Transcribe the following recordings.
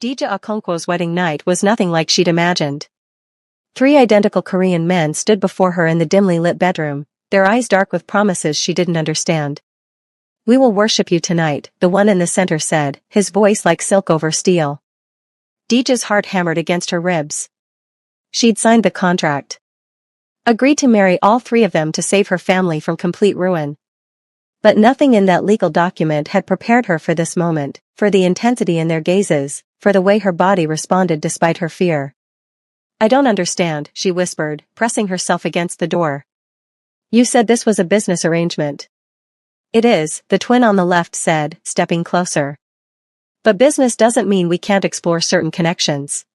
Dija Okonkwo's wedding night was nothing like she'd imagined. Three identical Korean men stood before her in the dimly lit bedroom, their eyes dark with promises she didn't understand. "We will worship you tonight," the one in the center said, his voice like silk over steel. Dija's heart hammered against her ribs. She'd signed the contract. Agreed to marry all three of them to save her family from complete ruin. But nothing in that legal document had prepared her for this moment, for the intensity in their gazes, for the way her body responded despite her fear. "I don't understand," she whispered, pressing herself against the door. "You said this was a business arrangement." "It is," the twin on the left said, stepping closer. "But business doesn't mean we can't explore certain connections."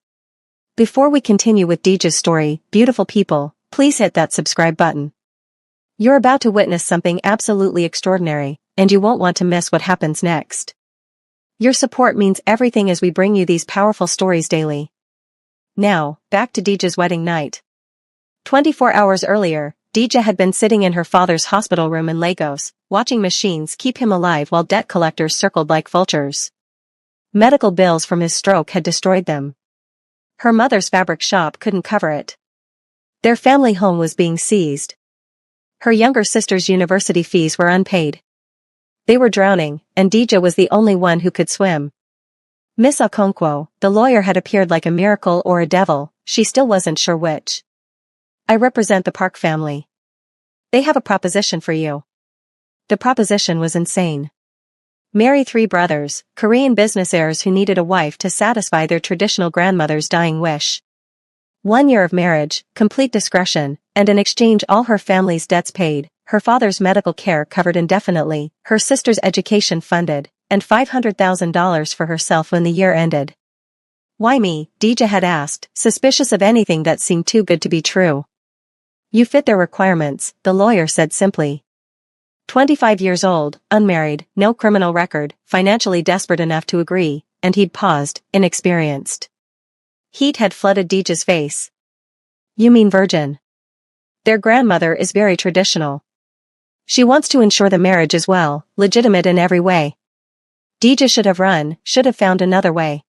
Before we continue with Dija's story, beautiful people, please hit that subscribe button. You're about to witness something absolutely extraordinary, and you won't want to miss what happens next. Your support means everything as we bring you these powerful stories daily. Now, back to Dija's wedding night. 24 hours earlier, Dija had been sitting in her father's hospital room in Lagos, watching machines keep him alive while debt collectors circled like vultures. Medical bills from his stroke had destroyed them. Her mother's fabric shop couldn't cover it. Their family home was being seized. Her younger sister's university fees were unpaid. They were drowning, and Dija was the only one who could swim. Miss Okonkwo, the lawyer, had appeared like a miracle or a devil, she still wasn't sure which. "I represent the Park family. They have a proposition for you." The proposition was insane. Marry three brothers, Korean business heirs who needed a wife to satisfy their traditional grandmother's dying wish. 1 year of marriage, complete discretion, and in exchange all her family's debts paid, her father's medical care covered indefinitely, her sister's education funded, and $500,000 for herself when the year ended. "Why me?" Dija had asked, suspicious of anything that seemed too good to be true. "You fit their requirements," the lawyer said simply. 25 years old, unmarried, no criminal record, financially desperate enough to agree, and he'd paused, inexperienced. Heat had flooded Dija's face. "You mean virgin? Their grandmother is very traditional. She wants to ensure the marriage is well, legitimate in every way." Dija should have run, should have found another way.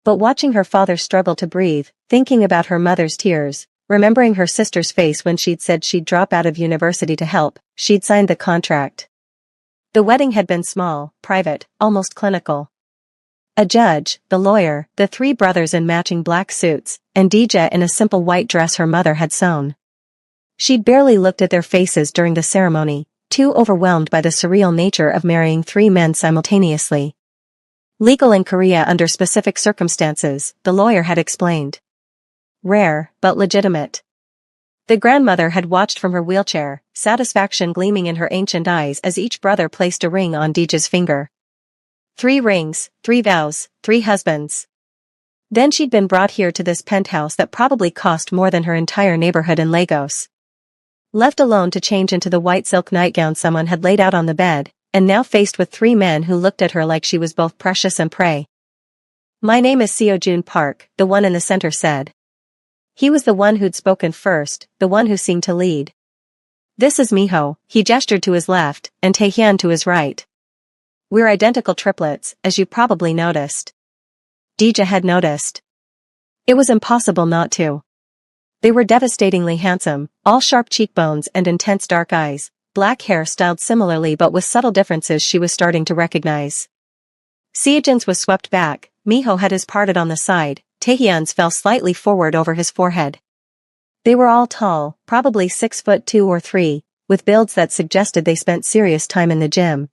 But watching her father struggle to breathe, thinking about her mother's tears, remembering her sister's face when she'd said she'd drop out of university to help, she'd signed the contract. The wedding had been small, private, almost clinical. A judge, the lawyer, the three brothers in matching black suits, and Dija in a simple white dress her mother had sewn. She'd barely looked at their faces during the ceremony, too overwhelmed by the surreal nature of marrying three men simultaneously. Legal in Korea under specific circumstances, the lawyer had explained. Rare, but legitimate. The grandmother had watched from her wheelchair, satisfaction gleaming in her ancient eyes as each brother placed a ring on Dija's finger. 3 rings, 3 vows, 3 husbands. Then she'd been brought here to this penthouse that probably cost more than her entire neighborhood in Lagos. Left alone to change into the white silk nightgown someone had laid out on the bed, and now faced with 3 men who looked at her like she was both precious and prey. "My name is Seo-jun Park," the one in the center said. He was the one who'd spoken first, the one who seemed to lead. "This is Miho," he gestured to his left, and Taehyun to his right. "We're identical triplets, as you probably noticed." Dija had noticed. It was impossible not to. They were devastatingly handsome, all sharp cheekbones and intense dark eyes, black hair styled similarly but with subtle differences she was starting to recognize. Seojun's was swept back, Miho had his parted on the side, Taehyun's fell slightly forward over his forehead. They were all tall, probably 6'2" or 3, with builds that suggested they spent serious time in the gym.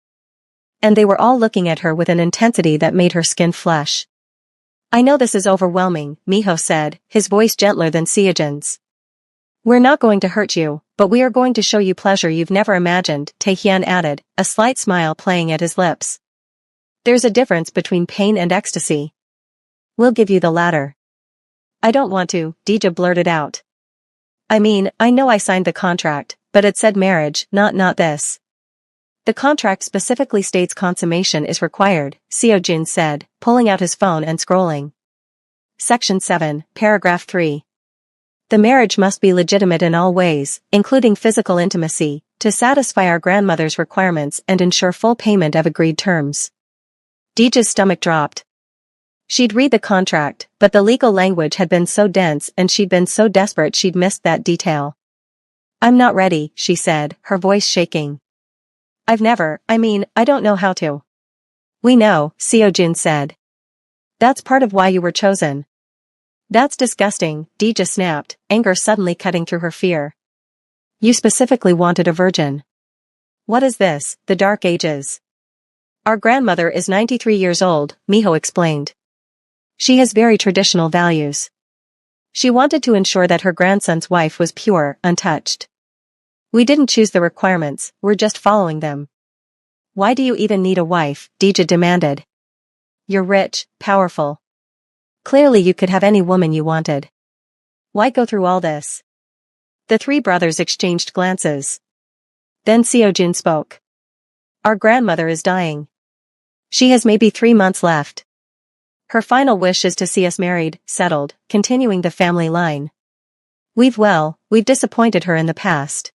And they were all looking at her with an intensity that made her skin flush. "I know this is overwhelming," Miho said, his voice gentler than Seojun's. "We're not going to hurt you, but we are going to show you pleasure you've never imagined," Taehyun added, a slight smile playing at his lips. "There's a difference between pain and ecstasy. We'll give you the latter." "I don't want to," Dija blurted out. "I mean, I know I signed the contract, but it said marriage, not this." "The contract specifically states consummation is required," Seo-jun said, pulling out his phone and scrolling. Section 7, Paragraph 3. "The marriage must be legitimate in all ways, including physical intimacy, to satisfy our grandmother's requirements and ensure full payment of agreed terms." Dija's stomach dropped. She'd read the contract, but the legal language had been so dense and she'd been so desperate she'd missed that detail. "I'm not ready," she said, her voice shaking. I don't know how to." "We know," Seojun said. "That's part of why you were chosen." "That's disgusting," Dija snapped, anger suddenly cutting through her fear. "You specifically wanted a virgin." "What is this, the Dark Ages?" "Our grandmother is 93 years old," Miho explained. "She has very traditional values. She wanted to ensure that her grandson's wife was pure, untouched. We didn't choose the requirements, we're just following them." "Why do you even need a wife?" Dija demanded. "You're rich, powerful. Clearly you could have any woman you wanted. Why go through all this?" The three brothers exchanged glances. Then Seojun spoke. "Our grandmother is dying. She has maybe 3 months left. Her final wish is to see us married, settled, continuing the family line. We've disappointed her in the past.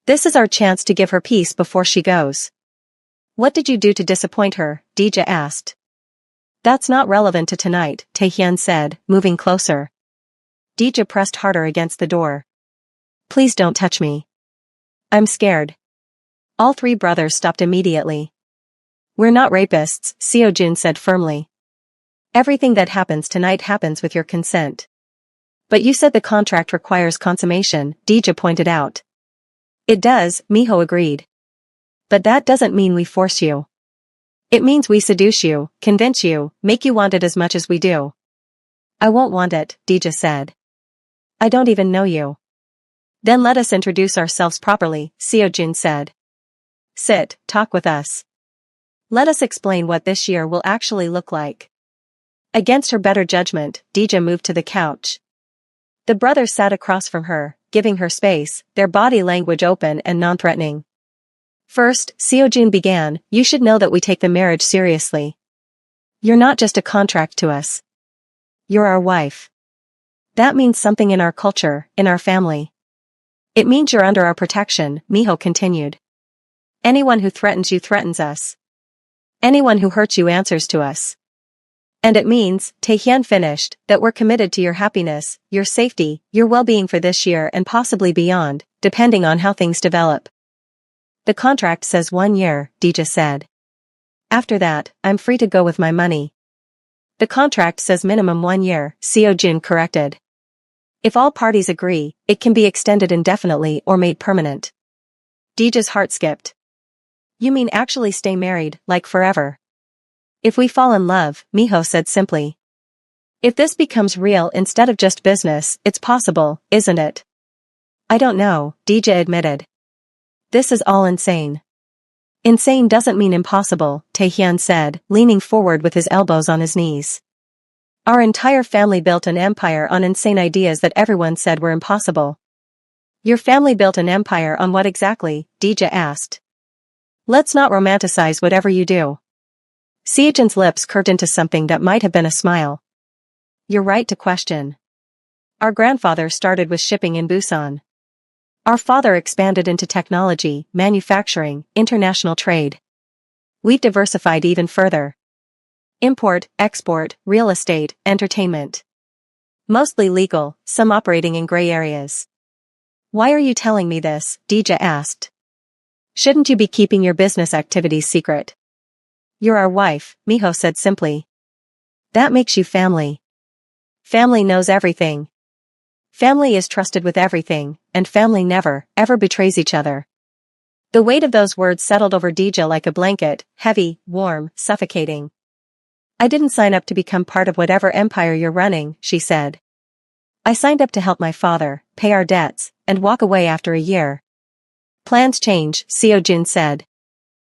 This is our chance to give her peace before she goes." "What did you do to disappoint her?" Dija asked. "That's not relevant to tonight," Taehyun said, moving closer. Dija pressed harder against the door. "Please don't touch me. I'm scared." All three brothers stopped immediately. "We're not rapists," Seojun said firmly. "Everything that happens tonight happens with your consent." "But you said the contract requires consummation," Dija pointed out. "It does," Miho agreed. "But that doesn't mean we force you. It means we seduce you, convince you, make you want it as much as we do." "I won't want it," Dija said. "I don't even know you." "Then let us introduce ourselves properly," Seojun said. "Sit, talk with us. Let us explain what this year will actually look like." Against her better judgment, Dija moved to the couch. The brothers sat across from her, giving her space, their body language open and non-threatening. First, Seojun began, "You should know that we take the marriage seriously. You're not just a contract to us. You're our wife. That means something in our culture, in our family. It means you're under our protection," Miho continued. "Anyone who threatens you threatens us. Anyone who hurts you answers to us. And it means," Taehyun finished, "that we're committed to your happiness, your safety, your well-being for this year and possibly beyond, depending on how things develop." "The contract says 1 year," Dija said. "After that, I'm free to go with my money." "The contract says minimum 1 year," Seojun corrected. "If all parties agree, it can be extended indefinitely or made permanent." Dija's heart skipped. "You mean actually stay married, like forever?" "If we fall in love," Miho said simply. "If this becomes real instead of just business, it's possible, isn't it?" "I don't know," Dija admitted. "This is all insane." "Insane doesn't mean impossible," Taehyun said, leaning forward with his elbows on his knees. "Our entire family built an empire on insane ideas that everyone said were impossible." "Your family built an empire on what exactly?" Dija asked. "Let's not romanticize whatever you do." Seojun's lips curved into something that might have been a smile. "You're right to question. Our grandfather started with shipping in Busan. Our father expanded into technology, manufacturing, international trade. We've diversified even further. Import, export, real estate, entertainment. Mostly legal, some operating in gray areas." "Why are you telling me this?" Dija asked. "Shouldn't you be keeping your business activities secret?" "You're our wife," Miho said simply. "That makes you family. Family knows everything. Family is trusted with everything, and family never, ever betrays each other." The weight of those words settled over Dija like a blanket, heavy, warm, suffocating. "I didn't sign up to become part of whatever empire you're running," she said. "I signed up to help my father, pay our debts, and walk away after a year." "Plans change," Seojun said.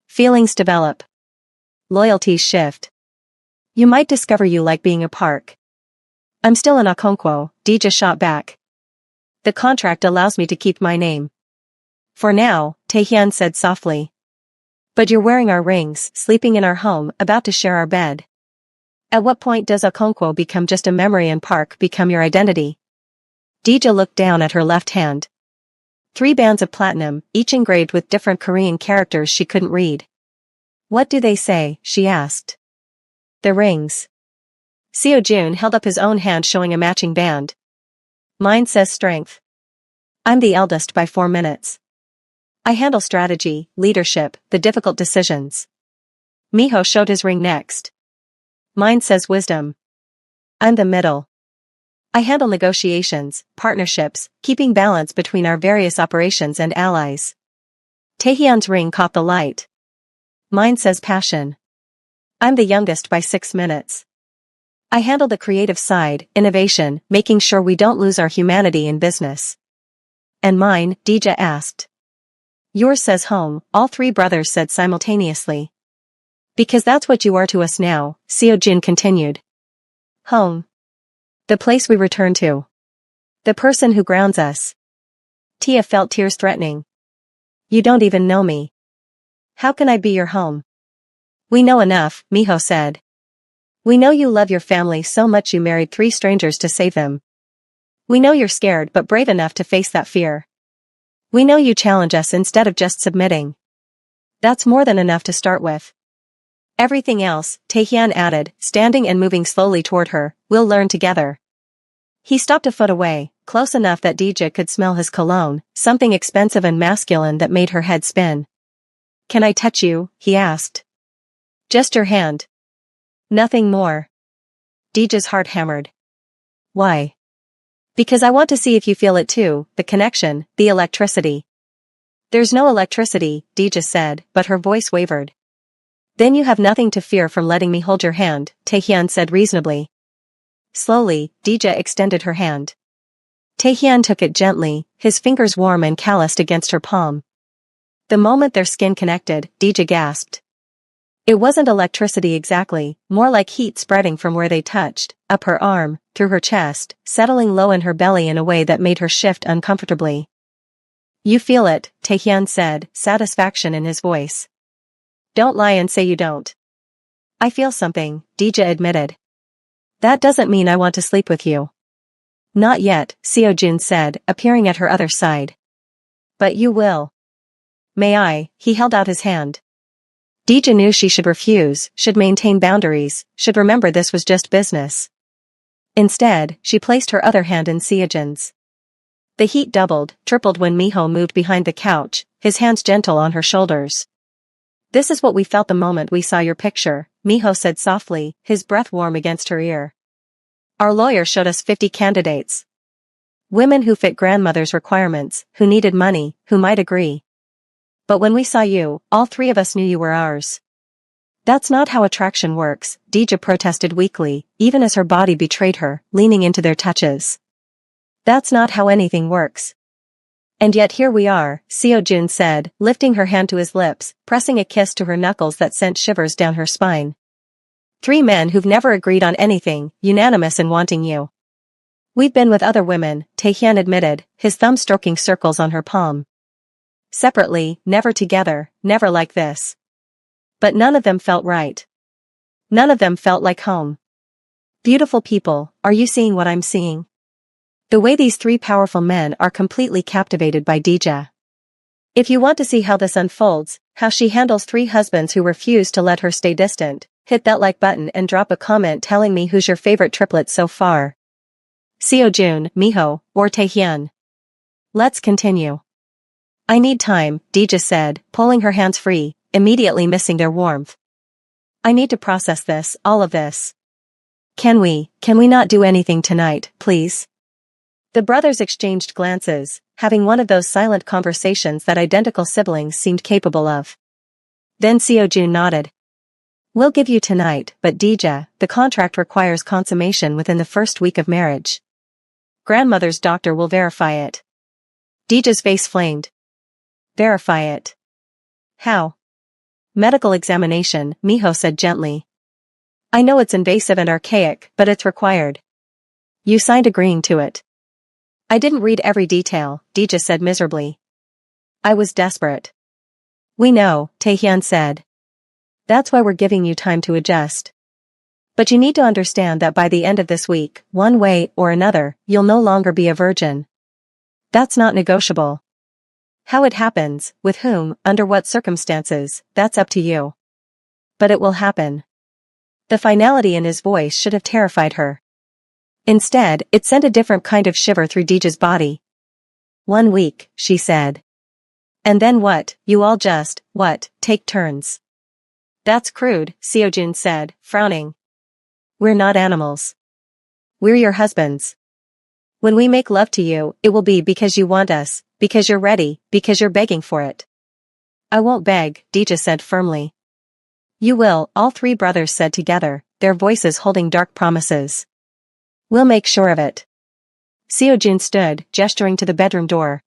"Feelings develop. Loyalties shift. You might discover you like being a park." "I'm still an Okonkwo," Dija shot back. "The contract allows me to keep my name." "For now," Taehyun said softly. "But you're wearing our rings, sleeping in our home, about to share our bed. At what point does Okonkwo become just a memory and park become your identity?" Dija looked down at her left hand. 3 bands of platinum, each engraved with different Korean characters she couldn't read. "What do they say?" she asked. "The rings. Seo Jun held up his own hand showing a matching band. Mine says strength. I'm the eldest by 4 minutes. I handle strategy, leadership, the difficult decisions. Miho showed his ring next. Mine says wisdom. I'm the middle. I handle negotiations, partnerships, keeping balance between our various operations and allies. Taehyun's ring caught the light. Mine says passion. I'm the youngest by 6 minutes. I handle the creative side, innovation, making sure we don't lose our humanity in business. And mine, Dija asked. Yours says home, all 3 brothers said simultaneously. Because that's what you are to us now, Seo Jun continued. Home. The place we return to. The person who grounds us. Tia felt tears threatening. You don't even know me. How can I be your home? We know enough, Miho said. We know you love your family so much you married 3 strangers to save them. We know you're scared but brave enough to face that fear. We know you challenge us instead of just submitting. That's more than enough to start with. Everything else, Taehyun added, standing and moving slowly toward her, we'll learn together. He stopped a foot away, close enough that Dija could smell his cologne, something expensive and masculine that made her head spin. Can I touch you? He asked. Just your hand. Nothing more. Dija's heart hammered. Why? Because I want to see if you feel it too, the connection, the electricity. There's no electricity, Dija said, but her voice wavered. Then you have nothing to fear from letting me hold your hand, Taehyun said reasonably. Slowly, Dija extended her hand. Taehyun took it gently, his fingers warm and calloused against her palm. The moment their skin connected, Dija gasped. It wasn't electricity exactly, more like heat spreading from where they touched, up her arm, through her chest, settling low in her belly in a way that made her shift uncomfortably. You feel it, Taehyun said, satisfaction in his voice. Don't lie and say you don't. I feel something, Dija admitted. That doesn't mean I want to sleep with you. Not yet, Seo Jun said, appearing at her other side. But you will. May I? He held out his hand. Dija knew she should refuse, should maintain boundaries, should remember this was just business. Instead, she placed her other hand in Seo Jun's. The heat doubled, tripled when Miho moved behind the couch, his hands gentle on her shoulders. This is what we felt the moment we saw your picture, Miho said softly, his breath warm against her ear. Our lawyer showed us 50 candidates. Women who fit grandmother's requirements, who needed money, who might agree. But when we saw you, all 3 of us knew you were ours. That's not how attraction works, Dija protested weakly, even as her body betrayed her, leaning into their touches. That's not how anything works. And yet here we are, Seo Jun said, lifting her hand to his lips, pressing a kiss to her knuckles that sent shivers down her spine. 3 men who've never agreed on anything, unanimous in wanting you. We've been with other women, Taehyun admitted, his thumb stroking circles on her palm. Separately, never together, never like this. But none of them felt right. None of them felt like home. Beautiful people, are you seeing what I'm seeing? The way these 3 powerful men are completely captivated by Dija. If you want to see how this unfolds, how she handles 3 husbands who refuse to let her stay distant, hit that like button and drop a comment telling me who's your favorite triplet so far. Seo Jun, Miho, or Taehyun. Let's continue. I need time, Dija said, pulling her hands free, immediately missing their warmth. I need to process this, all of this. Can we not do anything tonight, please? The brothers exchanged glances, having one of those silent conversations that identical siblings seemed capable of. Then Seo Jun nodded. We'll give you tonight, but Dija, the contract requires consummation within the first week of marriage. Grandmother's doctor will verify it. Dija's face flamed. Verify it. How? Medical examination, Miho said gently. I know it's invasive and archaic, but it's required. You signed agreeing to it. I didn't read every detail, Dija said miserably. I was desperate. We know, Taehyun said. That's why we're giving you time to adjust. But you need to understand that by the end of this week, one way or another, you'll no longer be a virgin. That's not negotiable. How it happens, with whom, under what circumstances, that's up to you. But it will happen. The finality in his voice should have terrified her. Instead, it sent a different kind of shiver through Deeja's body. 1 week, she said. And then what, you all just, take turns? That's crude, Seojun said, frowning. We're not animals. We're your husbands. When we make love to you, it will be because you want us, because you're ready, because you're begging for it. I won't beg, Deeja said firmly. You will, all three brothers said together, their voices holding dark promises. We'll make sure of it. Seojun stood, gesturing to the bedroom door.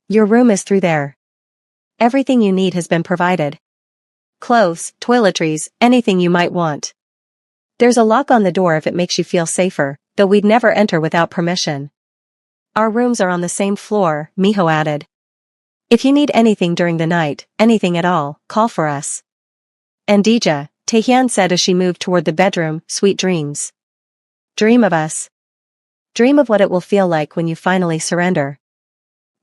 Your room is through there. Everything you need has been provided. Clothes, toiletries, anything you might want. There's a lock on the door if it makes you feel safer, though we'd never enter without permission. Our rooms are on the same floor, Miho added. If you need anything during the night, anything at all, call for us. And Deeja, Taehyun said as she moved toward the bedroom, sweet dreams. Dream of us. Dream of what it will feel like when you finally surrender.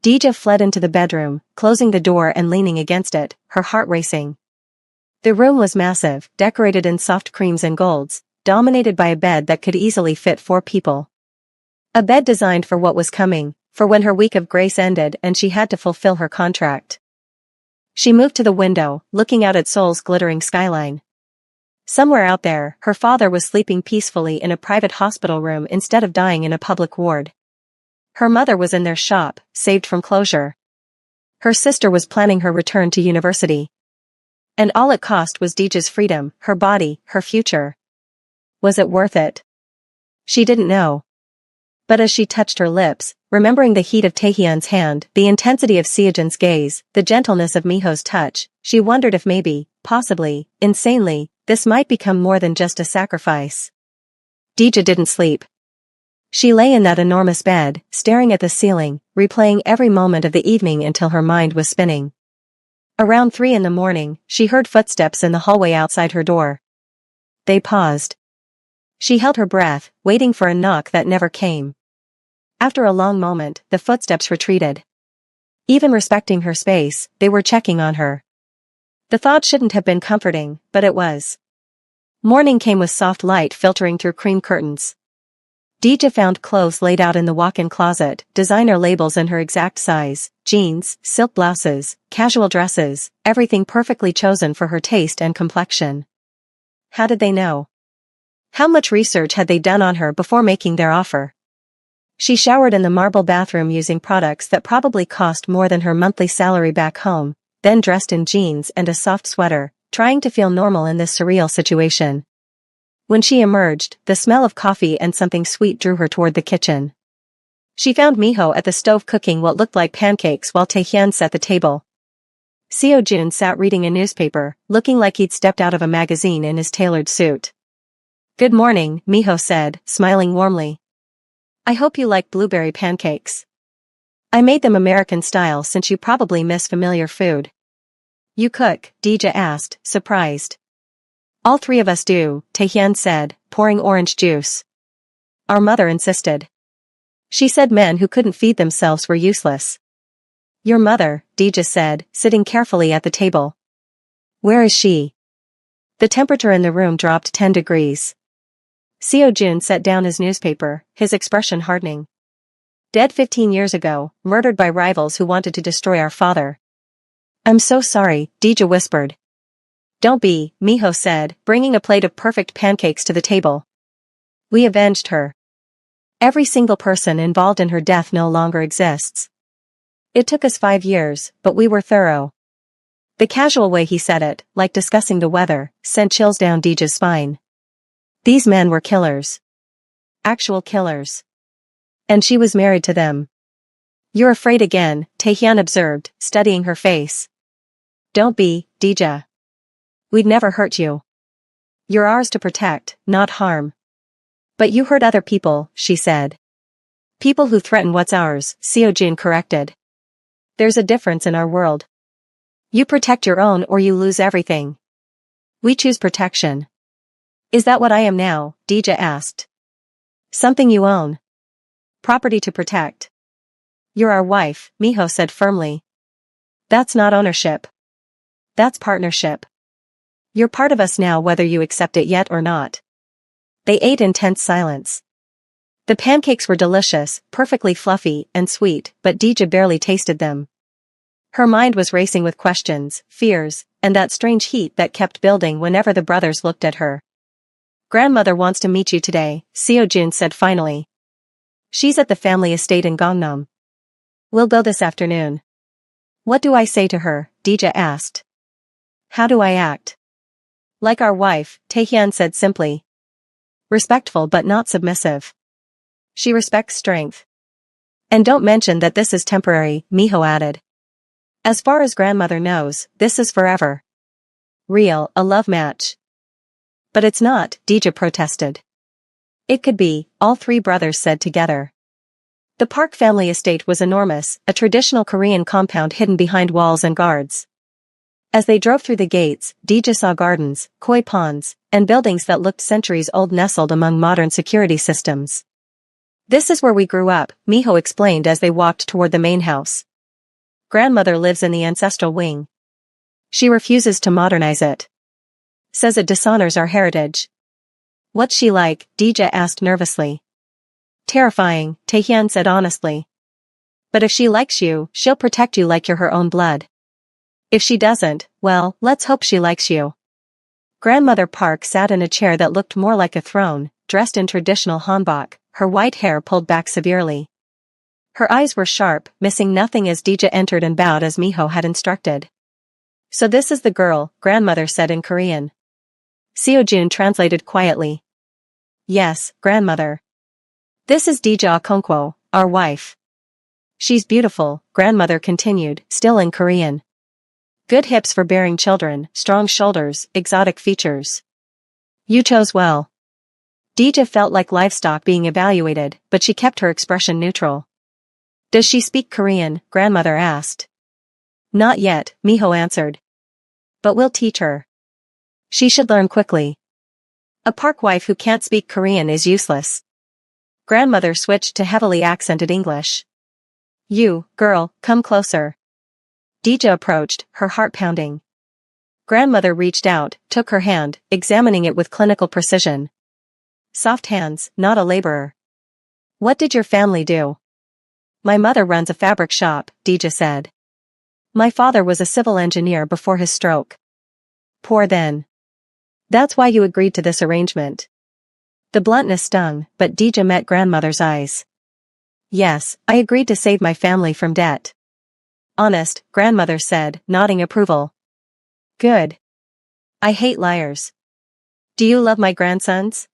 Deeja fled into the bedroom, closing the door and leaning against it, her heart racing. The room was massive, decorated in soft creams and golds, dominated by a bed that could easily fit 4 people. A bed designed for what was coming, for when her week of grace ended and she had to fulfill her contract. She moved to the window, looking out at Seoul's glittering skyline. Somewhere out there, her father was sleeping peacefully in a private hospital room instead of dying in a public ward. Her mother was in their shop, saved from closure. Her sister was planning her return to university. And all it cost was Deeja's freedom, her body, her future. Was it worth it? She didn't know. But as she touched her lips, remembering the heat of Taehyun's hand, the intensity of Seojun's gaze, the gentleness of Miho's touch, she wondered if maybe, possibly, insanely, this might become more than just a sacrifice. Deeja didn't sleep. She lay in that enormous bed, staring at the ceiling, replaying every moment of the evening until her mind was spinning. Around 3 in the morning, she heard footsteps in the hallway outside her door. They paused. She held her breath, waiting for a knock that never came. After a long moment, the footsteps retreated. Even respecting her space, they were checking on her. The thought shouldn't have been comforting, but it was. Morning came with soft light filtering through cream curtains. Deeja found clothes laid out in the walk-in closet, designer labels in her exact size, jeans, silk blouses, casual dresses, everything perfectly chosen for her taste and complexion. How did they know? How much research had they done on her before making their offer? She showered in the marble bathroom using products that probably cost more than her monthly salary back home, then dressed in jeans and a soft sweater, trying to feel normal in this surreal situation. When she emerged, the smell of coffee and something sweet drew her toward the kitchen. She found Miho at the stove cooking what looked like pancakes while Taehyun set the table. Seojun sat reading a newspaper, looking like he'd stepped out of a magazine in his tailored suit. Good morning, Miho said, smiling warmly. I hope you like blueberry pancakes. I made them American style since you probably miss familiar food. You cook? Deeja asked, surprised. All 3 of us do, Taehyun said, pouring orange juice. Our mother insisted. She said men who couldn't feed themselves were useless. Your mother, Deeja said, sitting carefully at the table. Where is she? The temperature in the room dropped 10 degrees. Seojun set down his newspaper, his expression hardening. Dead 15 years ago, murdered by rivals who wanted to destroy our father. I'm so sorry, Deeja whispered. Don't be, Miho said, bringing a plate of perfect pancakes to the table. We avenged her. Every single person involved in her death no longer exists. It took us 5 years, but we were thorough. The casual way he said it, like discussing the weather, sent chills down Deeja's spine. These men were killers. Actual killers. And she was married to them. You're afraid again, Taehyun observed, studying her face. Don't be, Deeja. We'd never hurt you. You're ours to protect, not harm. But you hurt other people, she said. People who threaten what's ours, Seojun corrected. There's a difference in our world. You protect your own or you lose everything. We choose protection. Is that what I am now? Deeja asked. Something you own. Property to protect. You're our wife, Miho said firmly. That's not ownership. That's partnership. You're part of us now whether you accept it yet or not. They ate in tense silence. The pancakes were delicious, perfectly fluffy and sweet, but Dija barely tasted them. Her mind was racing with questions, fears, and that strange heat that kept building whenever the brothers looked at her. Grandmother wants to meet you today, Seojun said finally. She's at the family estate in Gangnam. We'll go this afternoon. What do I say to her? Dija asked. How do I act? Like our wife, Taehyun said simply. Respectful but not submissive. She respects strength. And don't mention that this is temporary, Miho added. As far as grandmother knows, this is forever. Real, a love match. But it's not, Dija protested. It could be, all three brothers said together. The Park family estate was enormous, a traditional Korean compound hidden behind walls and guards. As they drove through the gates, Dija saw gardens, koi ponds, and buildings that looked centuries old nestled among modern security systems. This is where we grew up, Miho explained as they walked toward the main house. Grandmother lives in the ancestral wing. She refuses to modernize it. Says it dishonors our heritage. What's she like? Dija asked nervously. Terrifying, Taehyun said honestly. But if she likes you, she'll protect you like you're her own blood. If she doesn't, well, let's hope she likes you. Grandmother Park sat in a chair that looked more like a throne, dressed in traditional hanbok, her white hair pulled back severely. Her eyes were sharp, missing nothing as Dija entered and bowed as Miho had instructed. So this is the girl, grandmother said in Korean. Seojun translated quietly. Yes, grandmother. This is Dija Okonkwo, our wife. She's beautiful, grandmother continued, still in Korean. Good hips for bearing children, strong shoulders, exotic features. You chose well. Dija felt like livestock being evaluated, but she kept her expression neutral. Does she speak Korean? Grandmother asked. Not yet, Miho answered. But we'll teach her. She should learn quickly. A Park wife who can't speak Korean is useless. Grandmother switched to heavily accented English. You, girl, come closer. Dija approached, her heart pounding. Grandmother reached out, took her hand, examining it with clinical precision. Soft hands, not a laborer. What did your family do? My mother runs a fabric shop, Dija said. My father was a civil engineer before his stroke. Poor then. That's why you agreed to this arrangement. The bluntness stung, but Dija met grandmother's eyes. Yes, I agreed to save my family from debt. Honest, grandmother said, nodding approval. Good. I hate liars. Do you love my grandsons?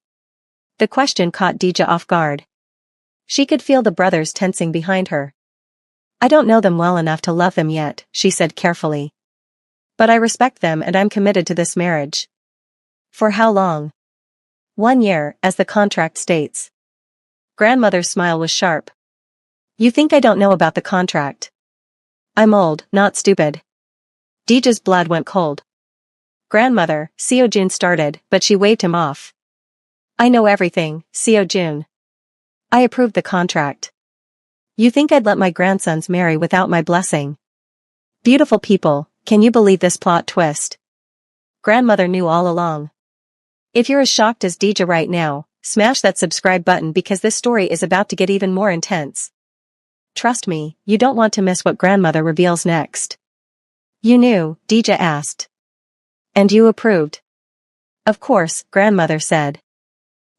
The question caught Dija off guard. She could feel the brothers tensing behind her. I don't know them well enough to love them yet, she said carefully. But I respect them and I'm committed to this marriage. For how long? 1 year, as the contract states. Grandmother's smile was sharp. You think I don't know about the contract? I'm old, not stupid. Dija's blood went cold. Grandmother, Seojun started, but she waved him off. I know everything, Seojun. I approved the contract. You think I'd let my grandsons marry without my blessing? Beautiful people, can you believe this plot twist? Grandmother knew all along. If you're as shocked as Dija right now, smash that subscribe button because this story is about to get even more intense. Trust me, you don't want to miss what grandmother reveals next. You knew, Dija asked. And you approved? Of course, grandmother said.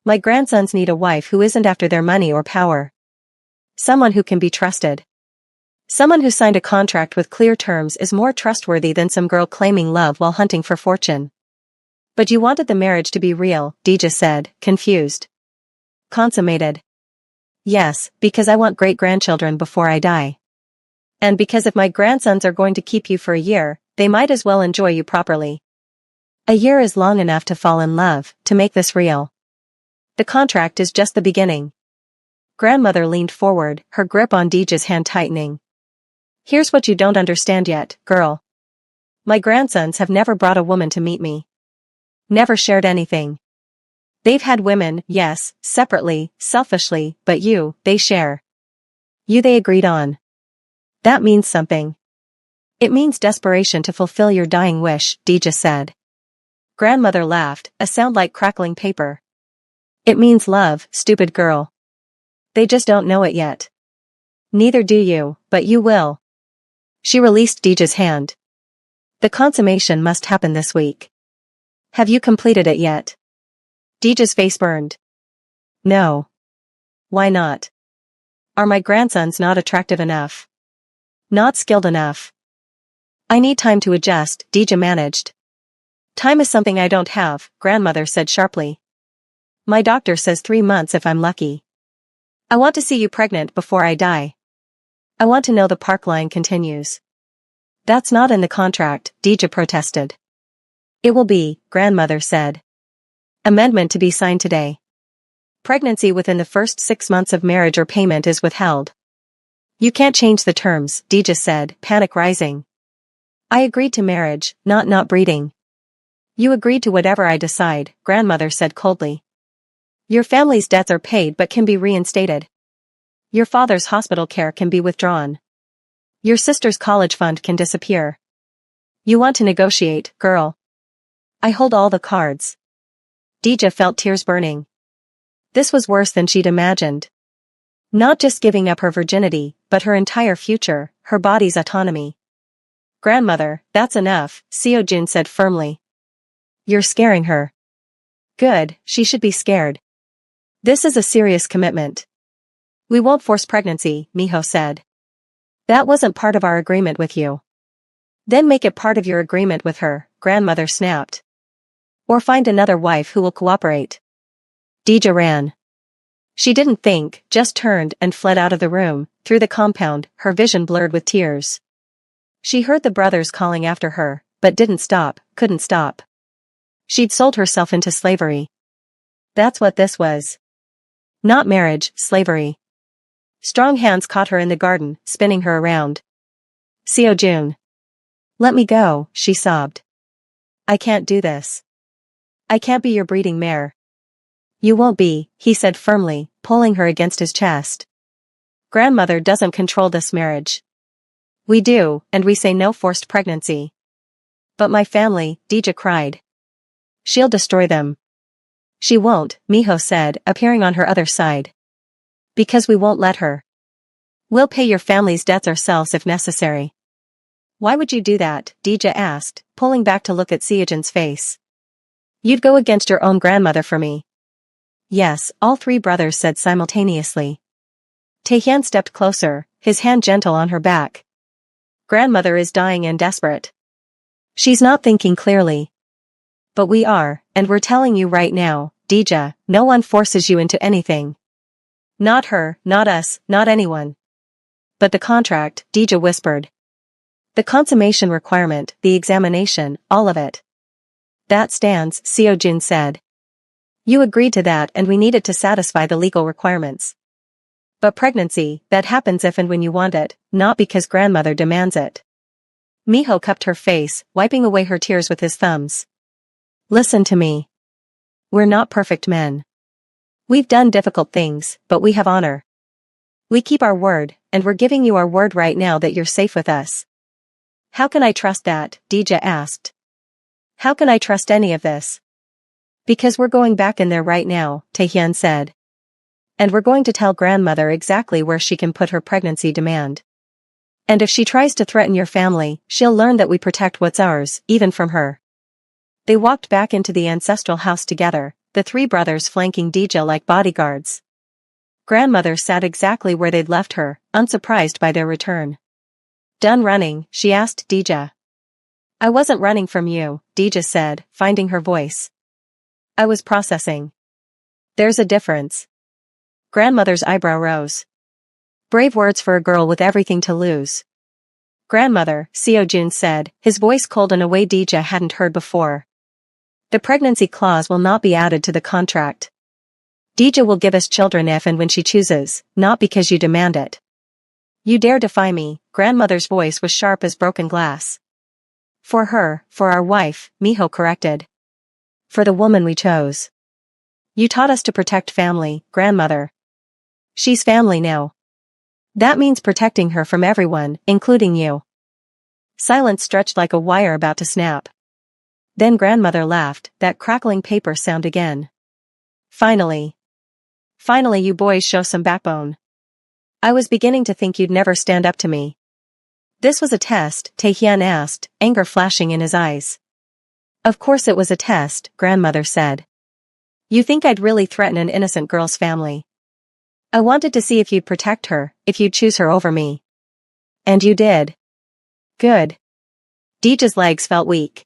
My grandsons need a wife who isn't after their money or power. Someone who can be trusted. Someone who signed a contract with clear terms is more trustworthy than some girl claiming love while hunting for fortune. But you wanted the marriage to be real, Dija said, confused. Consummated. Yes, because I want great-grandchildren before I die. And because if my grandsons are going to keep you for a year, they might as well enjoy you properly. A year is long enough to fall in love, to make this real. The contract is just the beginning. Grandmother leaned forward, her grip on Dija's hand tightening. Here's what you don't understand yet, girl. My grandsons have never brought a woman to meet me. Never shared anything. They've had women, yes, separately, selfishly, but you, they share. You they agreed on. That means something. It means desperation to fulfill your dying wish, Dija said. Grandmother laughed, a sound like crackling paper. It means love, stupid girl. They just don't know it yet. Neither do you, but you will. She released Deeja's hand. The consummation must happen this week. Have you completed it yet? Deeja's face burned. No. Why not? Are my grandsons not attractive enough? Not skilled enough? I need time to adjust, Deeja managed. Time is something I don't have, grandmother said sharply. My doctor says 3 months if I'm lucky. I want to see you pregnant before I die. I want to know the park line continues. That's not in the contract, Deeja protested. It will be, grandmother said. Amendment to be signed today. Pregnancy within the first 6 months of marriage or payment is withheld. You can't change the terms, Deeja said, panic rising. I agreed to marriage, not breeding. You agreed to whatever I decide, grandmother said coldly. Your family's debts are paid but can be reinstated. Your father's hospital care can be withdrawn. Your sister's college fund can disappear. You want to negotiate, girl? I hold all the cards. Deeja felt tears burning. This was worse than she'd imagined. Not just giving up her virginity, but her entire future, her body's autonomy. Grandmother, that's enough, Seo-jun said firmly. You're scaring her. Good, she should be scared. This is a serious commitment. We won't force pregnancy, Miho said. That wasn't part of our agreement with you. Then make it part of your agreement with her, grandmother snapped. Or find another wife who will cooperate. Deeja ran. She didn't think, just turned and fled out of the room, through the compound, her vision blurred with tears. She heard the brothers calling after her, but didn't stop, couldn't stop. She'd sold herself into slavery. That's what this was. Not marriage, slavery. Strong hands caught her in the garden, spinning her around. Seo-jun. Let me go, she sobbed. I can't do this. I can't be your breeding mare. You won't be, he said firmly, pulling her against his chest. Grandmother doesn't control this marriage. We do, and we say no forced pregnancy. But my family, Deeja cried. She'll destroy them. She won't, Miho said, appearing on her other side. Because we won't let her. We'll pay your family's debts ourselves if necessary. Why would you do that? Deeja asked, pulling back to look at Seo-jun's face. You'd go against your own grandmother for me. Yes, all 3 brothers said simultaneously. Taehyun stepped closer, his hand gentle on her back. Grandmother is dying and desperate. She's not thinking clearly. But we are, and we're telling you right now, Deeja, no one forces you into anything. Not her, not us, not anyone. But the contract, Deeja whispered. The consummation requirement, the examination, all of it. That stands, Seo-jun said. You agreed to that and we needed to satisfy the legal requirements. But pregnancy, that happens if and when you want it, not because grandmother demands it. Miho cupped her face, wiping away her tears with his thumbs. Listen to me. We're not perfect men. We've done difficult things, but we have honor. We keep our word, and we're giving you our word right now that you're safe with us. How can I trust that? Deeja asked. How can I trust any of this? Because we're going back in there right now, Taehyun said. And we're going to tell grandmother exactly where she can put her pregnancy demand. And if she tries to threaten your family, she'll learn that we protect what's ours, even from her. They walked back into the ancestral house together, the 3 brothers flanking Deeja like bodyguards. Grandmother sat exactly where they'd left her, unsurprised by their return. Done running? She asked Deeja. I wasn't running from you, Deeja said, finding her voice. I was processing. There's a difference. Grandmother's eyebrow rose. Brave words for a girl with everything to lose. Grandmother, Seo-jun said, his voice cold in a way Deeja hadn't heard before. The pregnancy clause will not be added to the contract. Deeja will give us children if and when she chooses, not because you demand it. You dare defy me, grandmother's voice was sharp as broken glass. For her, for our wife, Miho corrected. For the woman we chose. You taught us to protect family, grandmother. She's family now. That means protecting her from everyone, including you. Silence stretched like a wire about to snap. Then grandmother laughed, that crackling paper sound again. Finally. Finally you boys show some backbone. I was beginning to think you'd never stand up to me. This was a test, Taehyun asked, anger flashing in his eyes. Of course it was a test, grandmother said. You think I'd really threaten an innocent girl's family? I wanted to see if you'd protect her, if you'd choose her over me. And you did. Good. Deeja's legs felt weak.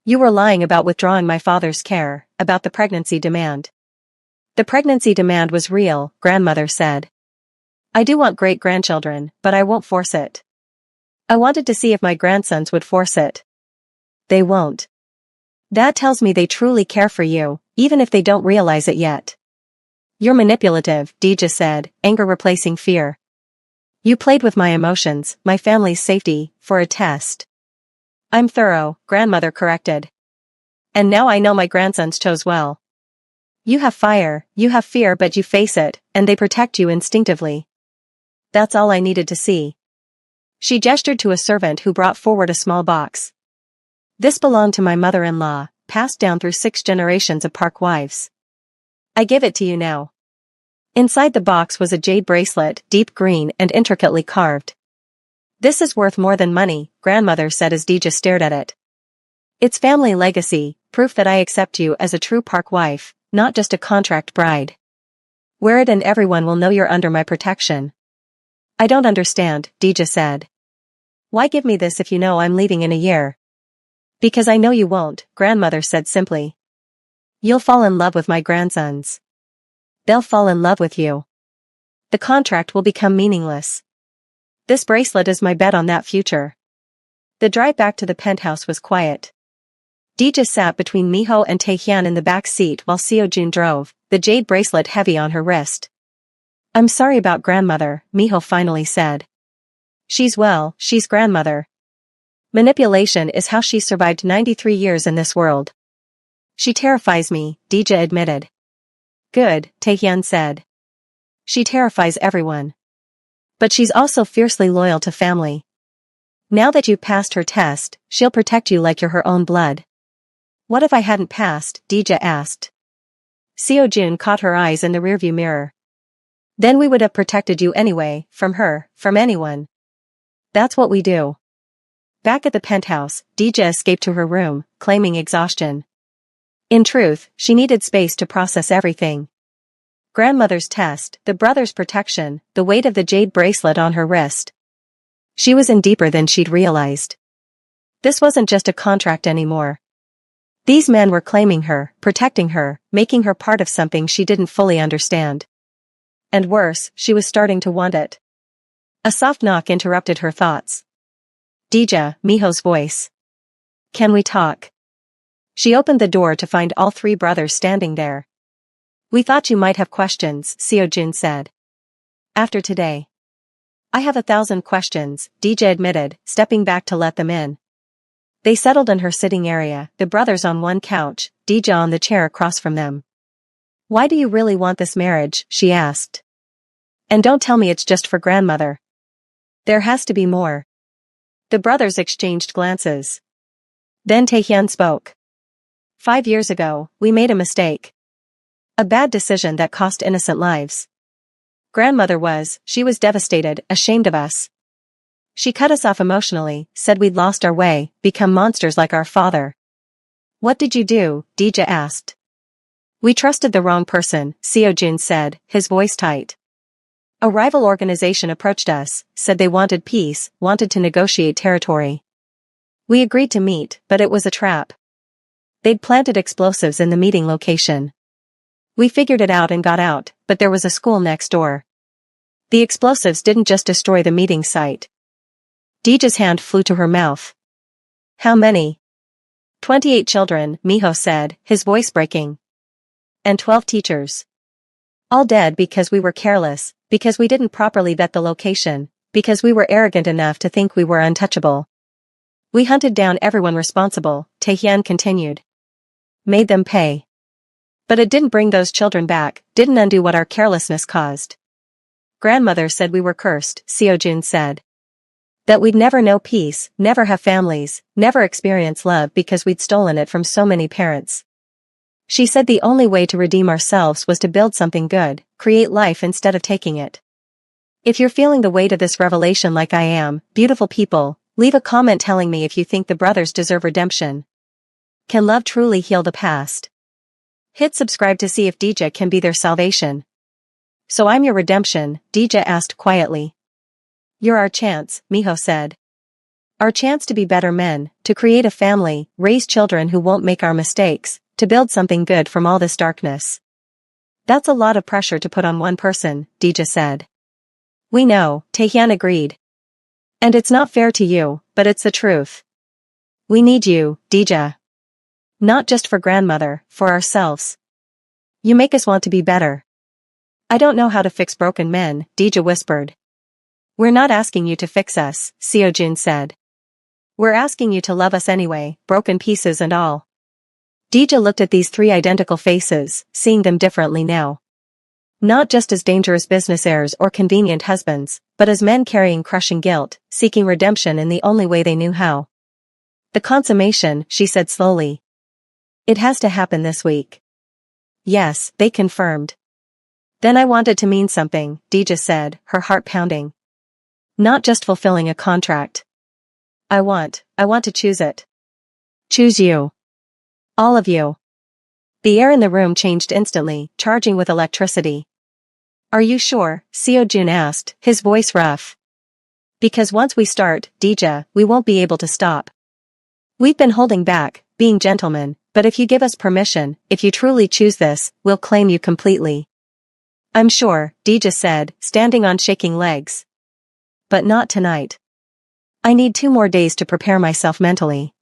You were lying about withdrawing my father's care, about the pregnancy demand. The pregnancy demand was real, grandmother said. I do want great-grandchildren, but I won't force it. I wanted to see if my grandsons would force it. They won't. That tells me they truly care for you, even if they don't realize it yet. You're manipulative, Deeja said, anger replacing fear. You played with my emotions, my family's safety, for a test. I'm thorough, grandmother corrected. And now I know my grandsons chose well. You have fire, you have fear, but you face it, and they protect you instinctively. That's all I needed to see. She gestured to a servant who brought forward a small box. This belonged to my mother-in-law, passed down through 6 generations of Park wives. I give it to you now. Inside the box was a jade bracelet, deep green and intricately carved. This is worth more than money, grandmother said as Deeja stared at it. It's family legacy, proof that I accept you as a true Park wife, not just a contract bride. Wear it and everyone will know you're under my protection. I don't understand, Deeja said. Why give me this if you know I'm leaving in a year? Because I know you won't, grandmother said simply. You'll fall in love with my grandsons. They'll fall in love with you. The contract will become meaningless. This bracelet is my bet on that future. The drive back to the penthouse was quiet. Deeja sat between Miho and Taehyun in the back seat while Seojun drove, the jade bracelet heavy on her wrist. I'm sorry about grandmother, Miho finally said. She's well, she's grandmother. Manipulation is how she survived 93 years in this world. She terrifies me, Deeja admitted. Good, Taehyun said. She terrifies everyone. But she's also fiercely loyal to family. Now that you've passed her test, she'll protect you like you're her own blood. What if I hadn't passed? Deeja asked. Seojun caught her eyes in the rearview mirror. Then we would have protected you anyway, from her, from anyone. That's what we do. Back at the penthouse, Deeja escaped to her room, claiming exhaustion. In truth, she needed space to process everything. Grandmother's test, the brother's protection, the weight of the jade bracelet on her wrist. She was in deeper than she'd realized. This wasn't just a contract anymore. These men were claiming her, protecting her, making her part of something she didn't fully understand. And worse, she was starting to want it. A soft knock interrupted her thoughts. Deeja, Miho's voice. Can we talk? She opened the door to find all 3 brothers standing there. We thought you might have questions, Seojun said. After today. I have 1,000 questions, Deeja admitted, stepping back to let them in. They settled in her sitting area, the brothers on one couch, Deeja on the chair across from them. Why do you really want this marriage? She asked. And don't tell me it's just for grandmother. There has to be more. The brothers exchanged glances. Then Taehyun spoke. 5 years ago, we made a mistake. A bad decision that cost innocent lives. She was devastated, ashamed of us. She cut us off emotionally, said we'd lost our way, become monsters like our father. What did you do? Deeja asked. We trusted the wrong person, Seojun said, his voice tight. A rival organization approached us, said they wanted peace, wanted to negotiate territory. We agreed to meet, but it was a trap. They'd planted explosives in the meeting location. We figured it out and got out, but there was a school next door. The explosives didn't just destroy the meeting site. Deeja's hand flew to her mouth. How many? 28 children, Miho said, his voice breaking. And 12 teachers. All dead because we were careless, because we didn't properly vet the location, because we were arrogant enough to think we were untouchable. We hunted down everyone responsible, Taehyun continued. Made them pay. But it didn't bring those children back, didn't undo what our carelessness caused. Grandmother said we were cursed, Seojun said. That we'd never know peace, never have families, never experience love because we'd stolen it from so many parents. She said the only way to redeem ourselves was to build something good, create life instead of taking it. If you're feeling the weight of this revelation like I am, beautiful people, leave a comment telling me if you think the brothers deserve redemption. Can love truly heal the past? Hit subscribe to see if DJ can be their salvation. So I'm your redemption, DJ asked quietly. You're our chance, Miho said. Our chance to be better men, to create a family, raise children who won't make our mistakes, to build something good from all this darkness. That's a lot of pressure to put on one person, DJ said. We know, Taehyun agreed. And it's not fair to you, but it's the truth. We need you, DJ. Not just for grandmother, for ourselves. You make us want to be better. I don't know how to fix broken men, DJ whispered. We're not asking you to fix us, Seojun said. We're asking you to love us anyway, broken pieces and all. DJ looked at these three identical faces, seeing them differently now. Not just as dangerous business heirs or convenient husbands, but as men carrying crushing guilt, seeking redemption in the only way they knew how. The consummation, she said slowly. It has to happen this week. Yes, they confirmed. Then I want it to mean something, DJ said, her heart pounding. Not just fulfilling a contract. I want to choose it. Choose you. All of you. The air in the room changed instantly, charging with electricity. Are you sure? Seojun asked, his voice rough. Because once we start, DJ, we won't be able to stop. We've been holding back, being gentlemen, but if you give us permission, if you truly choose this, we'll claim you completely. I'm sure, DJ said, standing on shaking legs. But not tonight. I need 2 more days to prepare myself mentally.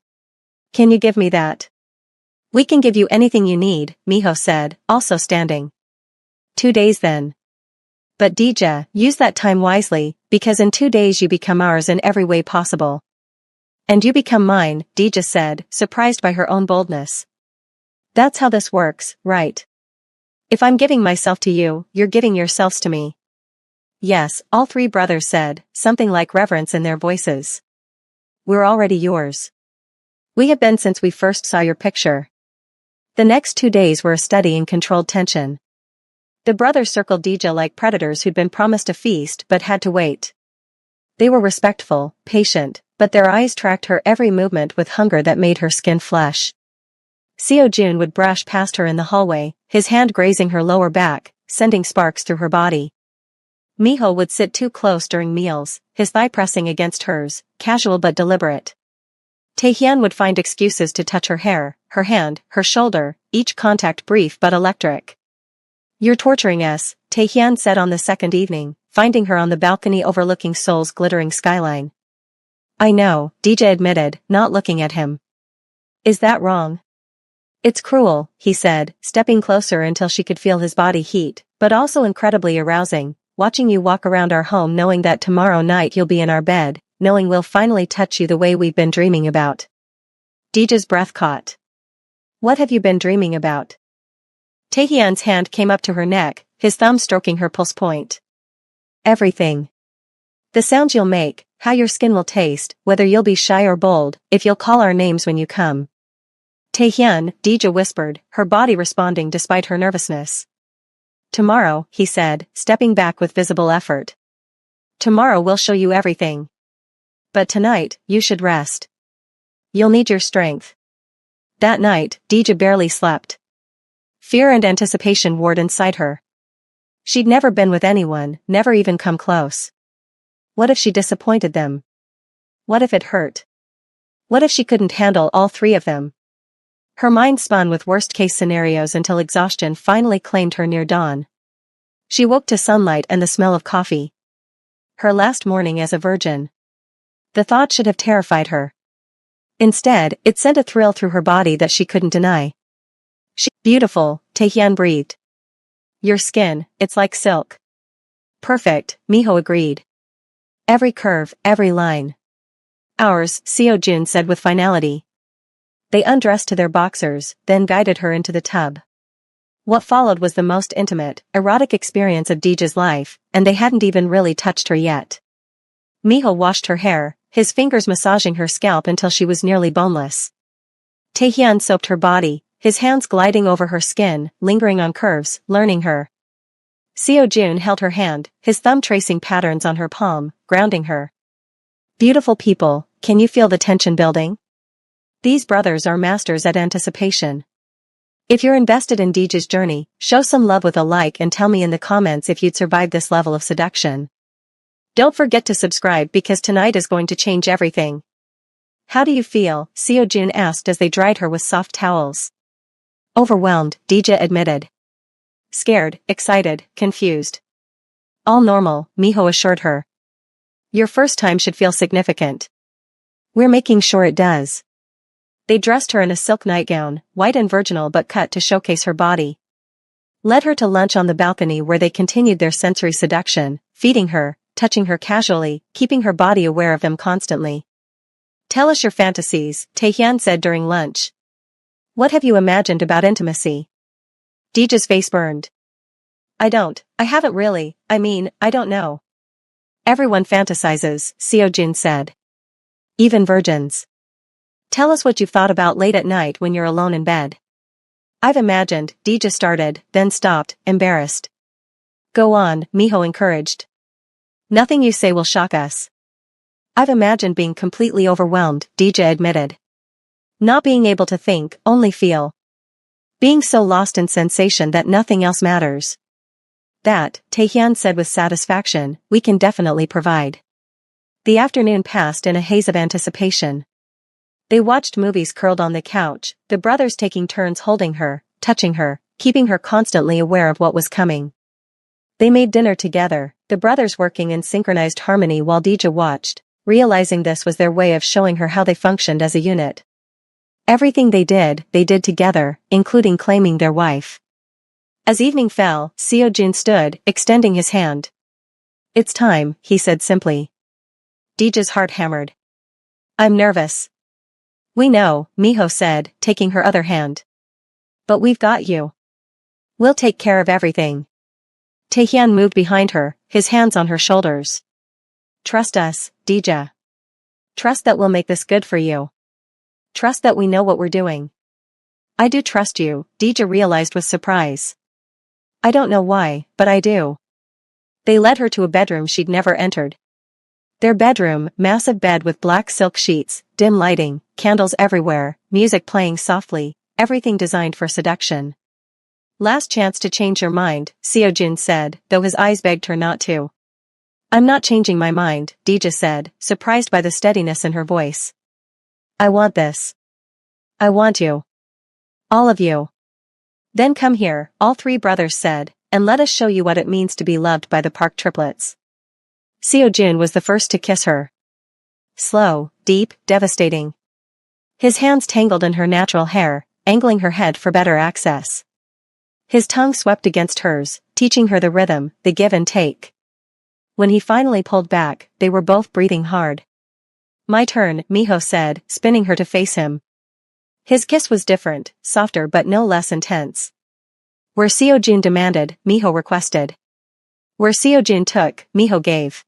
Can you give me that? We can give you anything you need, Miho said, also standing. 2 days then. But DJ, use that time wisely, because in 2 days you become ours in every way possible. And you become mine, DJ said, surprised by her own boldness. That's how this works, right? If I'm giving myself to you, you're giving yourselves to me. Yes, all 3 brothers said, something like reverence in their voices. We're already yours. We have been since we first saw your picture. The next 2 days were a study in controlled tension. The brothers circled DJ like predators who'd been promised a feast but had to wait. They were respectful, patient, but their eyes tracked her every movement with hunger that made her skin flesh. Seojun would brush past her in the hallway, his hand grazing her lower back, sending sparks through her body. Miho would sit too close during meals, his thigh pressing against hers, casual but deliberate. Taehyun would find excuses to touch her hair, her hand, her shoulder, each contact brief but electric. You're torturing us, Taehyun said on the second evening, finding her on the balcony overlooking Seoul's glittering skyline. I know, DJ admitted, not looking at him. Is that wrong? It's cruel, he said, stepping closer until she could feel his body heat, but also incredibly arousing. Watching you walk around our home knowing that tomorrow night you'll be in our bed, knowing we'll finally touch you the way we've been dreaming about. DJ's breath caught. What have you been dreaming about? Taehyun's hand came up to her neck, his thumb stroking her pulse point. Everything. The sounds you'll make, how your skin will taste, whether you'll be shy or bold, if you'll call our names when you come. Taehyun, DJ whispered, her body responding despite her nervousness. Tomorrow, he said, stepping back with visible effort. Tomorrow we'll show you everything. But tonight, you should rest. You'll need your strength. That night, DJ barely slept. Fear and anticipation warred inside her. She'd never been with anyone, never even come close. What if she disappointed them? What if it hurt? What if she couldn't handle all 3 of them? Her mind spun with worst-case scenarios until exhaustion finally claimed her near dawn. She woke to sunlight and the smell of coffee. Her last morning as a virgin. The thought should have terrified her. Instead, it sent a thrill through her body that she couldn't deny. Beautiful, Taehyun breathed. Your skin, it's like silk. Perfect, Miho agreed. Every curve, every line. Ours, Seojun said with finality. They undressed to their boxers, then guided her into the tub. What followed was the most intimate, erotic experience of DJ's life, and they hadn't even really touched her yet. Miho washed her hair, his fingers massaging her scalp until she was nearly boneless. Taehyun soaped her body, his hands gliding over her skin, lingering on curves, learning her. Seo-jun held her hand, his thumb tracing patterns on her palm, grounding her. Beautiful people, can you feel the tension building? These brothers are masters at anticipation. If you're invested in Deej's journey, show some love with a like and tell me in the comments if you'd survive this level of seduction. Don't forget to subscribe because tonight is going to change everything. How do you feel? Seo-jun asked as they dried her with soft towels. Overwhelmed, Deej admitted. Scared, excited, confused. All normal, Miho assured her. Your first time should feel significant. We're making sure it does. They dressed her in a silk nightgown, white and virginal but cut to showcase her body. Led her to lunch on the balcony where they continued their sensory seduction, feeding her, touching her casually, keeping her body aware of them constantly. Tell us your fantasies, Taehyun said during lunch. What have you imagined about intimacy? Deej's face burned. I haven't really, I don't know. Everyone fantasizes, Seo-jun said. Even virgins. Tell us what you've thought about late at night when you're alone in bed. I've imagined, Deej started, then stopped, embarrassed. Go on, Miho encouraged. Nothing you say will shock us. I've imagined being completely overwhelmed, Deej admitted. Not being able to think, only feel. Being so lost in sensation that nothing else matters. That, Taehyun said with satisfaction, we can definitely provide. The afternoon passed in a haze of anticipation. They watched movies curled on the couch, the brothers taking turns holding her, touching her, keeping her constantly aware of what was coming. They made dinner together, the brothers working in synchronized harmony while Deej watched, realizing this was their way of showing her how they functioned as a unit. Everything they did together, including claiming their wife. As evening fell, Seo-jun stood, extending his hand. It's time, he said simply. Deej's heart hammered. I'm nervous. We know, Miho said, taking her other hand. But we've got you. We'll take care of everything. Taehyun moved behind her, his hands on her shoulders. Trust us, Deej. Trust that we'll make this good for you. Trust that we know what we're doing. I do trust you, Deej realized with surprise. I don't know why, but I do. They led her to a bedroom she'd never entered. Their bedroom, massive bed with black silk sheets, dim lighting, candles everywhere, music playing softly, everything designed for seduction. Last chance to change your mind, Seo-jun said, though his eyes begged her not to. I'm not changing my mind, Deej said, surprised by the steadiness in her voice. I want this. I want you. All of you. Then come here, all three brothers said, and let us show you what it means to be loved by the Park triplets. Seo-jun was the first to kiss her. Slow, deep, devastating. His hands tangled in her natural hair, angling her head for better access. His tongue swept against hers, teaching her the rhythm, the give and take. When he finally pulled back, they were both breathing hard. My turn, Miho said, spinning her to face him. His kiss was different, softer but no less intense. Where Seo-jun demanded, Miho requested. Where Seo-jun took, Miho gave.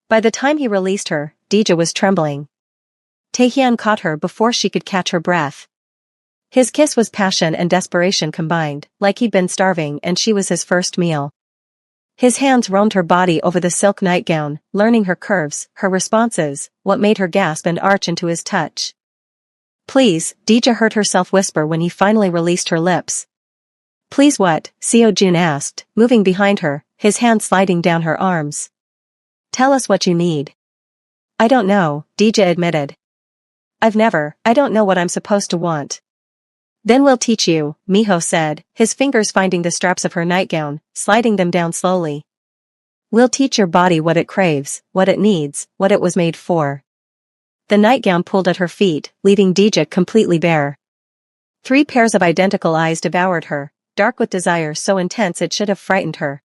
By the time he released her, Deej was trembling. Taehyun caught her before she could catch her breath. His kiss was passion and desperation combined, like he'd been starving and she was his first meal. His hands roamed her body over the silk nightgown, learning her curves, her responses, what made her gasp and arch into his touch. Please, Deej heard herself whisper when he finally released her lips. Please what? Seo-jun asked, moving behind her, his hand sliding down her arms. Tell us what you need. I don't know, Deej admitted. I don't know what I'm supposed to want. Then we'll teach you, Miho said, his fingers finding the straps of her nightgown, sliding them down slowly. We'll teach your body what it craves, what it needs, what it was made for. The nightgown pulled at her feet, leaving Deej completely bare. 3 pairs of identical eyes devoured her, dark with desire so intense it should have frightened her.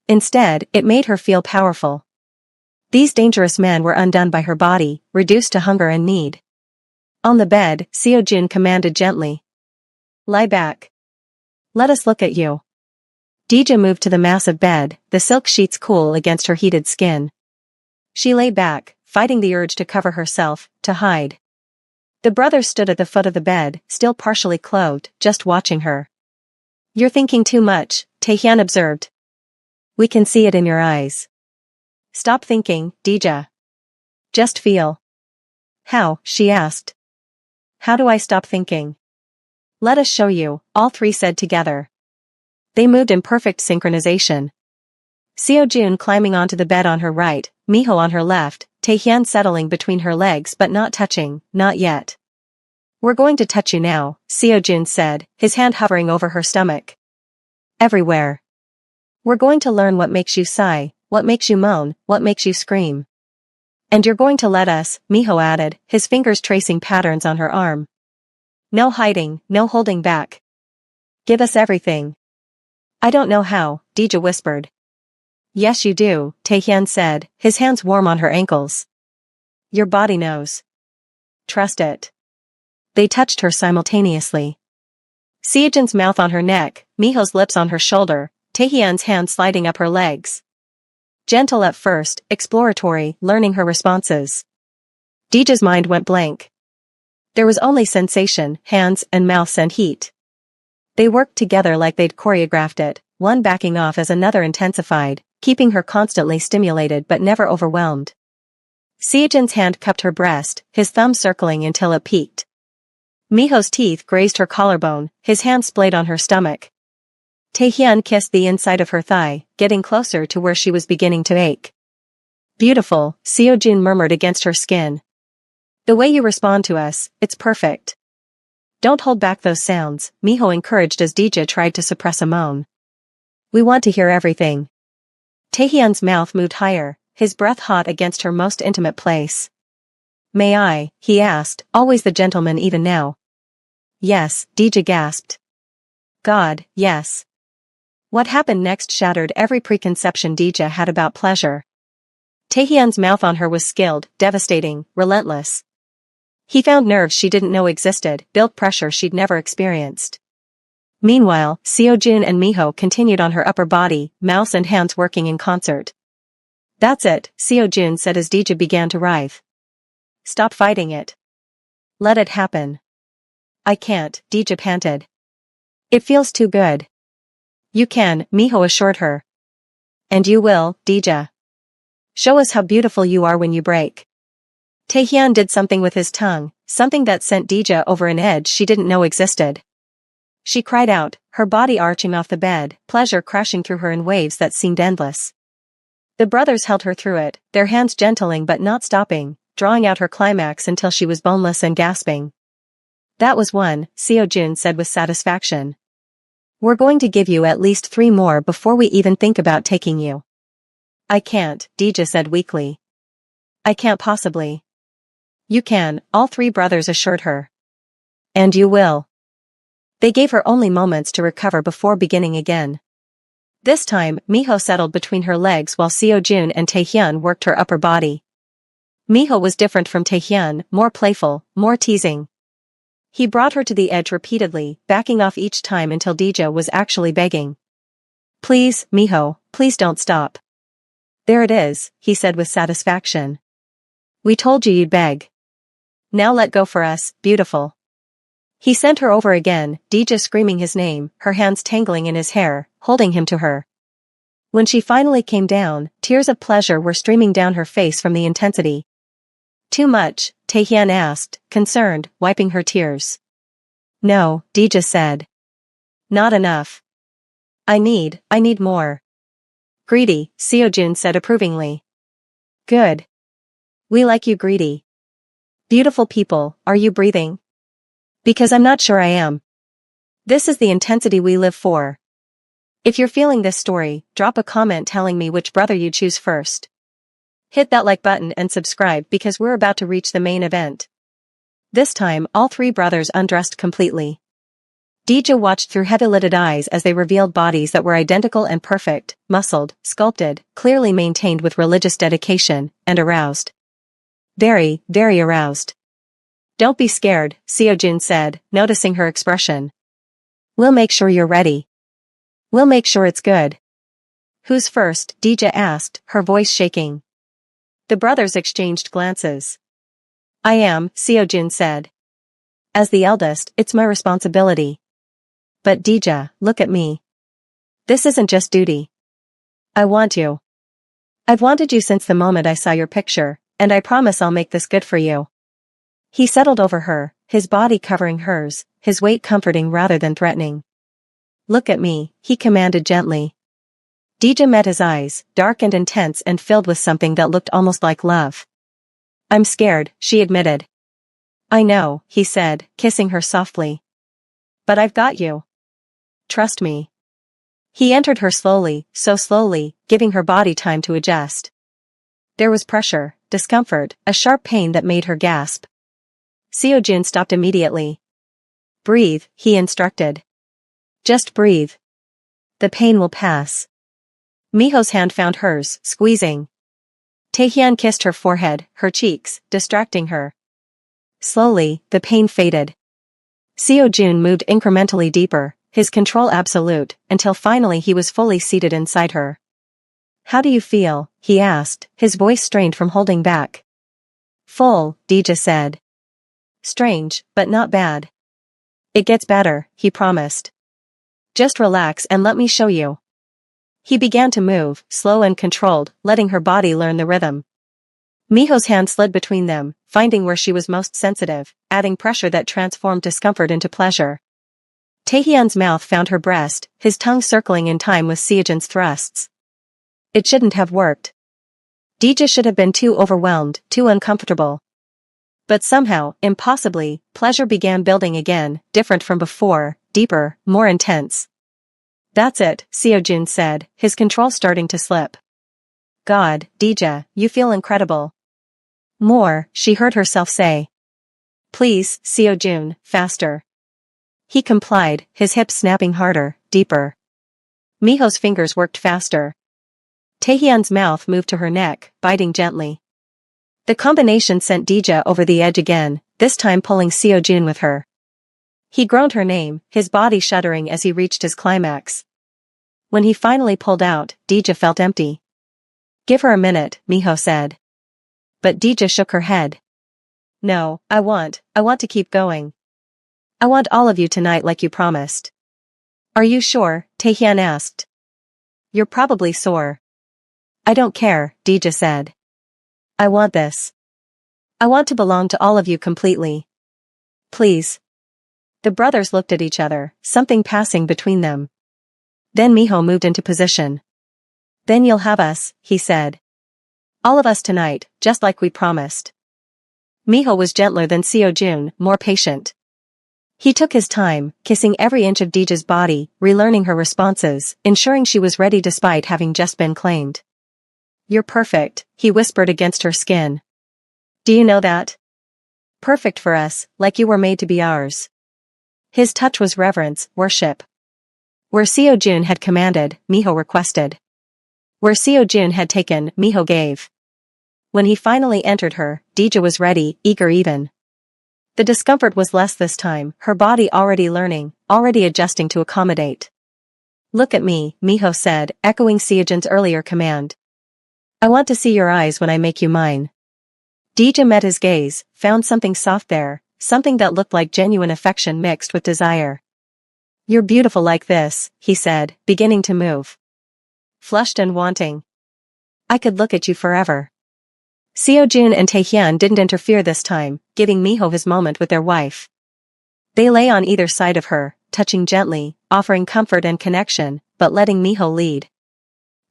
Instead, it made her feel powerful. These dangerous men were undone by her body, reduced to hunger and need. On the bed, Seo-jun commanded gently. Lie back. Let us look at you. Deej moved to the massive bed, the silk sheets cool against her heated skin. She lay back, fighting the urge to cover herself, to hide. The brothers stood at the foot of the bed, still partially clothed, just watching her. "You're thinking too much," Taehyun observed. "We can see it in your eyes." "Stop thinking, Dija. Just feel." "How?" she asked. "How do I stop thinking?" "Let us show you," all three said together. They moved in perfect synchronization. Seojun climbing onto the bed on her right, Miho on her left, Taehyun settling between her legs but not touching, not yet. "We're going to touch you now," Seojun said, his hand hovering over her stomach. "Everywhere. We're going to learn what makes you sigh, what makes you moan, what makes you scream. And you're going to let us," Miho added, his fingers tracing patterns on her arm. "No hiding, no holding back. Give us everything." "I don't know how," Dija whispered. "Yes you do," Taehyun said, his hands warm on her ankles. "Your body knows. Trust it." They touched her simultaneously. Seojun's mouth on her neck, Miho's lips on her shoulder, Taehyun's hand sliding up her legs. Gentle at first, exploratory, learning her responses. Dija's mind went blank. There was only sensation, hands and mouths and heat. They worked together like they'd choreographed it, one backing off as another intensified, keeping her constantly stimulated but never overwhelmed. Seojun's hand cupped her breast, his thumb circling until it peaked. Miho's teeth grazed her collarbone, his hand splayed on her stomach. Taehyun kissed the inside of her thigh, getting closer to where she was beginning to ache. "Beautiful," Seojun murmured against her skin. "The way you respond to us, it's perfect." "Don't hold back those sounds," Miho encouraged as Dija tried to suppress a moan. "We want to hear everything." Taehyun's mouth moved higher, his breath hot against her most intimate place. "May I?" he asked, always the gentleman even now. "Yes," Dija gasped. "God, yes." What happened next shattered every preconception Dija had about pleasure. Taehyun's mouth on her was skilled, devastating, relentless. He found nerves she didn't know existed, built pressure she'd never experienced. Meanwhile, Seojun and Miho continued on her upper body, mouths and hands working in concert. "That's it," Seojun said as Dija began to writhe. "Stop fighting it. Let it happen." "I can't," Dija panted. "It feels too good." "You can," Miho assured her. "And you will, Dija. Show us how beautiful you are when you break." Taehyun did something with his tongue, something that sent Dija over an edge she didn't know existed. She cried out, her body arching off the bed, pleasure crashing through her in waves that seemed endless. The brothers held her through it, their hands gentling but not stopping, drawing out her climax until she was boneless and gasping. "That was one," Seojun said with satisfaction. "We're going to give you at least 3 more before we even think about taking you." "I can't," Dija said weakly. "I can't possibly." "You can," all 3 brothers assured her. "And you will." They gave her only moments to recover before beginning again. This time, Miho settled between her legs while Seojun and Taehyun worked her upper body. Miho was different from Taehyun, more playful, more teasing. He brought her to the edge repeatedly, backing off each time until Dija was actually begging. "Please, Miho, please don't stop." "There it is," he said with satisfaction. "We told you you'd beg. Now let go for us, beautiful." He sent her over again, Dija screaming his name, her hands tangling in his hair, holding him to her. When she finally came down, tears of pleasure were streaming down her face from the intensity. "Too much?" Taehyun asked, concerned, wiping her tears. "No," Dija said. "Not enough. I need more." "Greedy," Seojun said approvingly. "Good. We like you greedy." "Beautiful people, are you breathing? Because I'm not sure I am. This is the intensity we live for." If you're feeling this story, drop a comment telling me which brother you choose first. Hit that like button and subscribe because we're about to reach the main event. This time, all 3 brothers undressed completely. Dija watched through heavy-lidded eyes as they revealed bodies that were identical and perfect, muscled, sculpted, clearly maintained with religious dedication, and aroused. Very, very aroused. "Don't be scared," Seojun said, noticing her expression. "We'll make sure you're ready. We'll make sure it's good." "Who's first?" Dija asked, her voice shaking. The brothers exchanged glances. I am, Seojun said. As the eldest, it's my responsibility. But Dija, look at me. This isn't just duty. I want you. I've wanted you since the moment I saw your picture, and I promise I'll make this good for you. He settled over her, his body covering hers, his weight comforting rather than threatening. Look at me, he commanded gently. Dija met his eyes, dark and intense and filled with something that looked almost like love. I'm scared, she admitted. I know, he said, kissing her softly. But I've got you. Trust me. He entered her slowly, so slowly, giving her body time to adjust. There was pressure, discomfort, a sharp pain that made her gasp. Seojun stopped immediately. Breathe, he instructed. Just breathe. The pain will pass. Miho's hand found hers, squeezing. Taehyun kissed her forehead, her cheeks, distracting her. Slowly, the pain faded. Seojun moved incrementally deeper, his control absolute, until finally he was fully seated inside her. How do you feel? He asked, his voice strained from holding back. Full, Dija said. Strange, but not bad. It gets better, he promised. Just relax and let me show you. He began to move, slow and controlled, letting her body learn the rhythm. Miho's hand slid between them, finding where she was most sensitive, adding pressure that transformed discomfort into pleasure. Taehyun's mouth found her breast, his tongue circling in time with Seojun's thrusts. It shouldn't have worked. Dija should have been too overwhelmed, too uncomfortable. But somehow, impossibly, pleasure began building again, different from before, deeper, more intense. That's it, Seojun said, his control starting to slip. God, Dija, you feel incredible. More, she heard herself say. Please, Seojun, faster. He complied, his hips snapping harder, deeper. Miho's fingers worked faster. Taehyun's mouth moved to her neck, biting gently. The combination sent Dija over the edge again, this time pulling Seojun with her. He groaned her name, his body shuddering as he reached his climax. When he finally pulled out, Dija felt empty. Give her a minute, Miho said. But Dija shook her head. No, I want to keep going. I want all of you tonight like you promised. Are you sure? Taehyun asked. You're probably sore. I don't care, Dija said. I want this. I want to belong to all of you completely. Please. The brothers looked at each other, something passing between them. Then Miho moved into position. Then you'll have us, he said. All of us tonight, just like we promised. Miho was gentler than Seojun, more patient. He took his time, kissing every inch of Dija's body, relearning her responses, ensuring she was ready despite having just been claimed. You're perfect, he whispered against her skin. Do you know that? Perfect for us, like you were made to be ours. His touch was reverence, worship. Where Seojun had commanded, Miho requested. Where Seojun had taken, Miho gave. When he finally entered her, Dija was ready, eager even. The discomfort was less this time, her body already learning, already adjusting to accommodate. Look at me, Miho said, echoing Seojun's earlier command. I want to see your eyes when I make you mine. Dija met his gaze, found something soft there, something that looked like genuine affection mixed with desire. You're beautiful like this, he said, beginning to move. Flushed and wanting. I could look at you forever. Seojun and Taehyun didn't interfere this time, giving Miho his moment with their wife. They lay on either side of her, touching gently, offering comfort and connection, but letting Miho lead.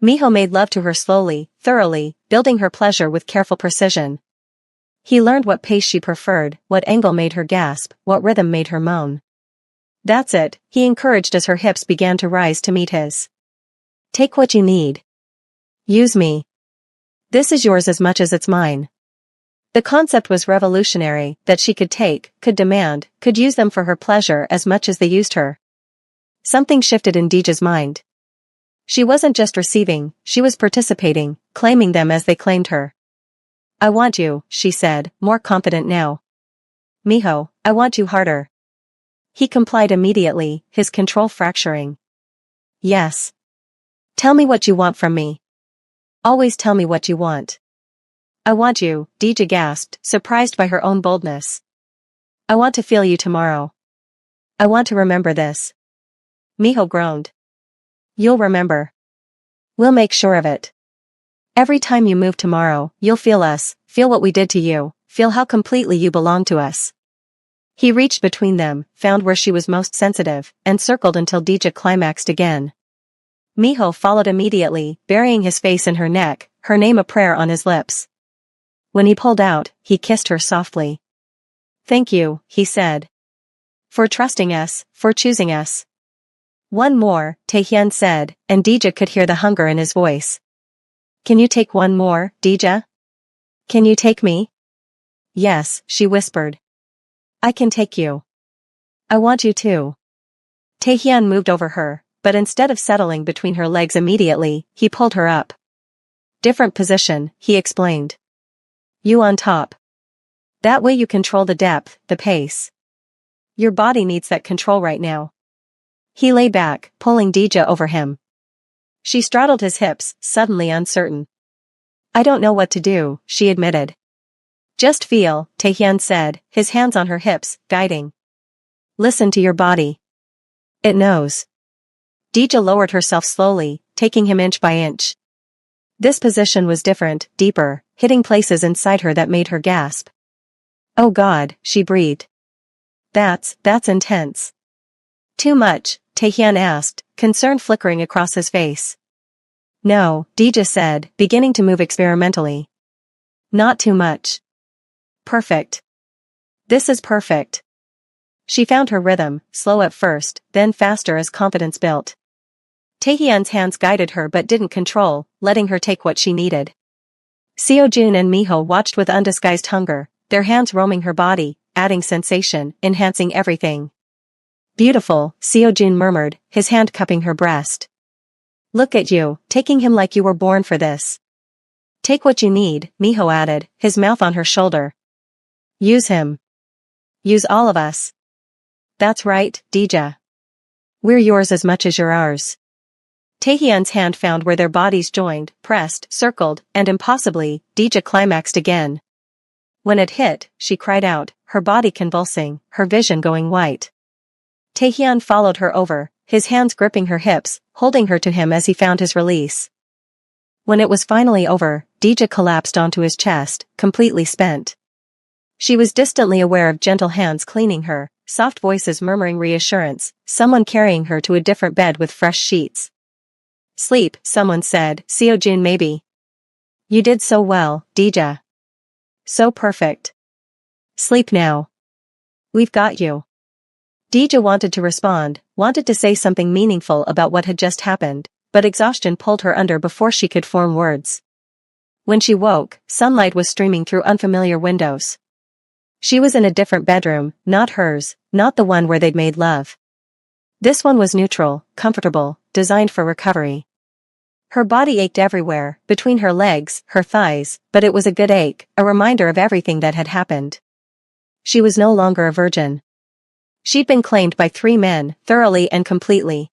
Miho made love to her slowly, thoroughly, building her pleasure with careful precision. He learned what pace she preferred, what angle made her gasp, what rhythm made her moan. That's it, he encouraged as her hips began to rise to meet his. Take what you need. Use me. This is yours as much as it's mine. The concept was revolutionary, that she could take, could demand, could use them for her pleasure as much as they used her. Something shifted in Dija's mind. She wasn't just receiving, she was participating, claiming them as they claimed her. I want you, she said, more confident now. Miho, I want you harder. He complied immediately, his control fracturing. Yes. Tell me what you want from me. Always tell me what you want. I want you, Dija gasped, surprised by her own boldness. I want to feel you tomorrow. I want to remember this. Miho groaned. You'll remember. We'll make sure of it. Every time you move tomorrow, you'll feel us, feel what we did to you, feel how completely you belong to us. He reached between them, found where she was most sensitive, and circled until Dija climaxed again. Miho followed immediately, burying his face in her neck, her name a prayer on his lips. When he pulled out, he kissed her softly. Thank you, he said. For trusting us, for choosing us. One more, Taehyun said, and Dija could hear the hunger in his voice. Can you take one more, Dija? Can you take me? Yes, she whispered. I can take you. I want you too. Taehyun moved over her, but instead of settling between her legs immediately, he pulled her up. Different position, he explained. You on top. That way you control the depth, the pace. Your body needs that control right now. He lay back, pulling Dija over him. She straddled his hips, suddenly uncertain. I don't know what to do, she admitted. Just feel, Taehyun said, his hands on her hips, guiding. Listen to your body. It knows. Dija lowered herself slowly, taking him inch by inch. This position was different, deeper, hitting places inside her that made her gasp. Oh God, she breathed. That's intense. Too much, Taehyun asked, concern flickering across his face. No, Dija said, beginning to move experimentally. Not too much. Perfect. This is perfect. She found her rhythm, slow at first, then faster as confidence built. Taehyun's hands guided her but didn't control, letting her take what she needed. Seojun and Miho watched with undisguised hunger, their hands roaming her body, adding sensation, enhancing everything. Beautiful, Seojun murmured, his hand cupping her breast. Look at you, taking him like you were born for this. Take what you need, Miho added, his mouth on her shoulder. Use him. Use all of us. That's right, Dija. We're yours as much as you're ours. Taehyun's hand found where their bodies joined, pressed, circled, and impossibly, Dija climaxed again. When it hit, she cried out, her body convulsing, her vision going white. Taehyun followed her over, his hands gripping her hips, holding her to him as he found his release. When it was finally over, Dija collapsed onto his chest, completely spent. She was distantly aware of gentle hands cleaning her, soft voices murmuring reassurance, someone carrying her to a different bed with fresh sheets. Sleep, someone said, Seojun maybe. You did so well, Dija. So perfect. Sleep now. We've got you. Dija wanted to respond, wanted to say something meaningful about what had just happened, but exhaustion pulled her under before she could form words. When she woke, sunlight was streaming through unfamiliar windows. She was in a different bedroom, not hers, not the one where they'd made love. This one was neutral, comfortable, designed for recovery. Her body ached everywhere, between her legs, her thighs, but it was a good ache, a reminder of everything that had happened. She was no longer a virgin. She'd been claimed by 3 men, thoroughly and completely.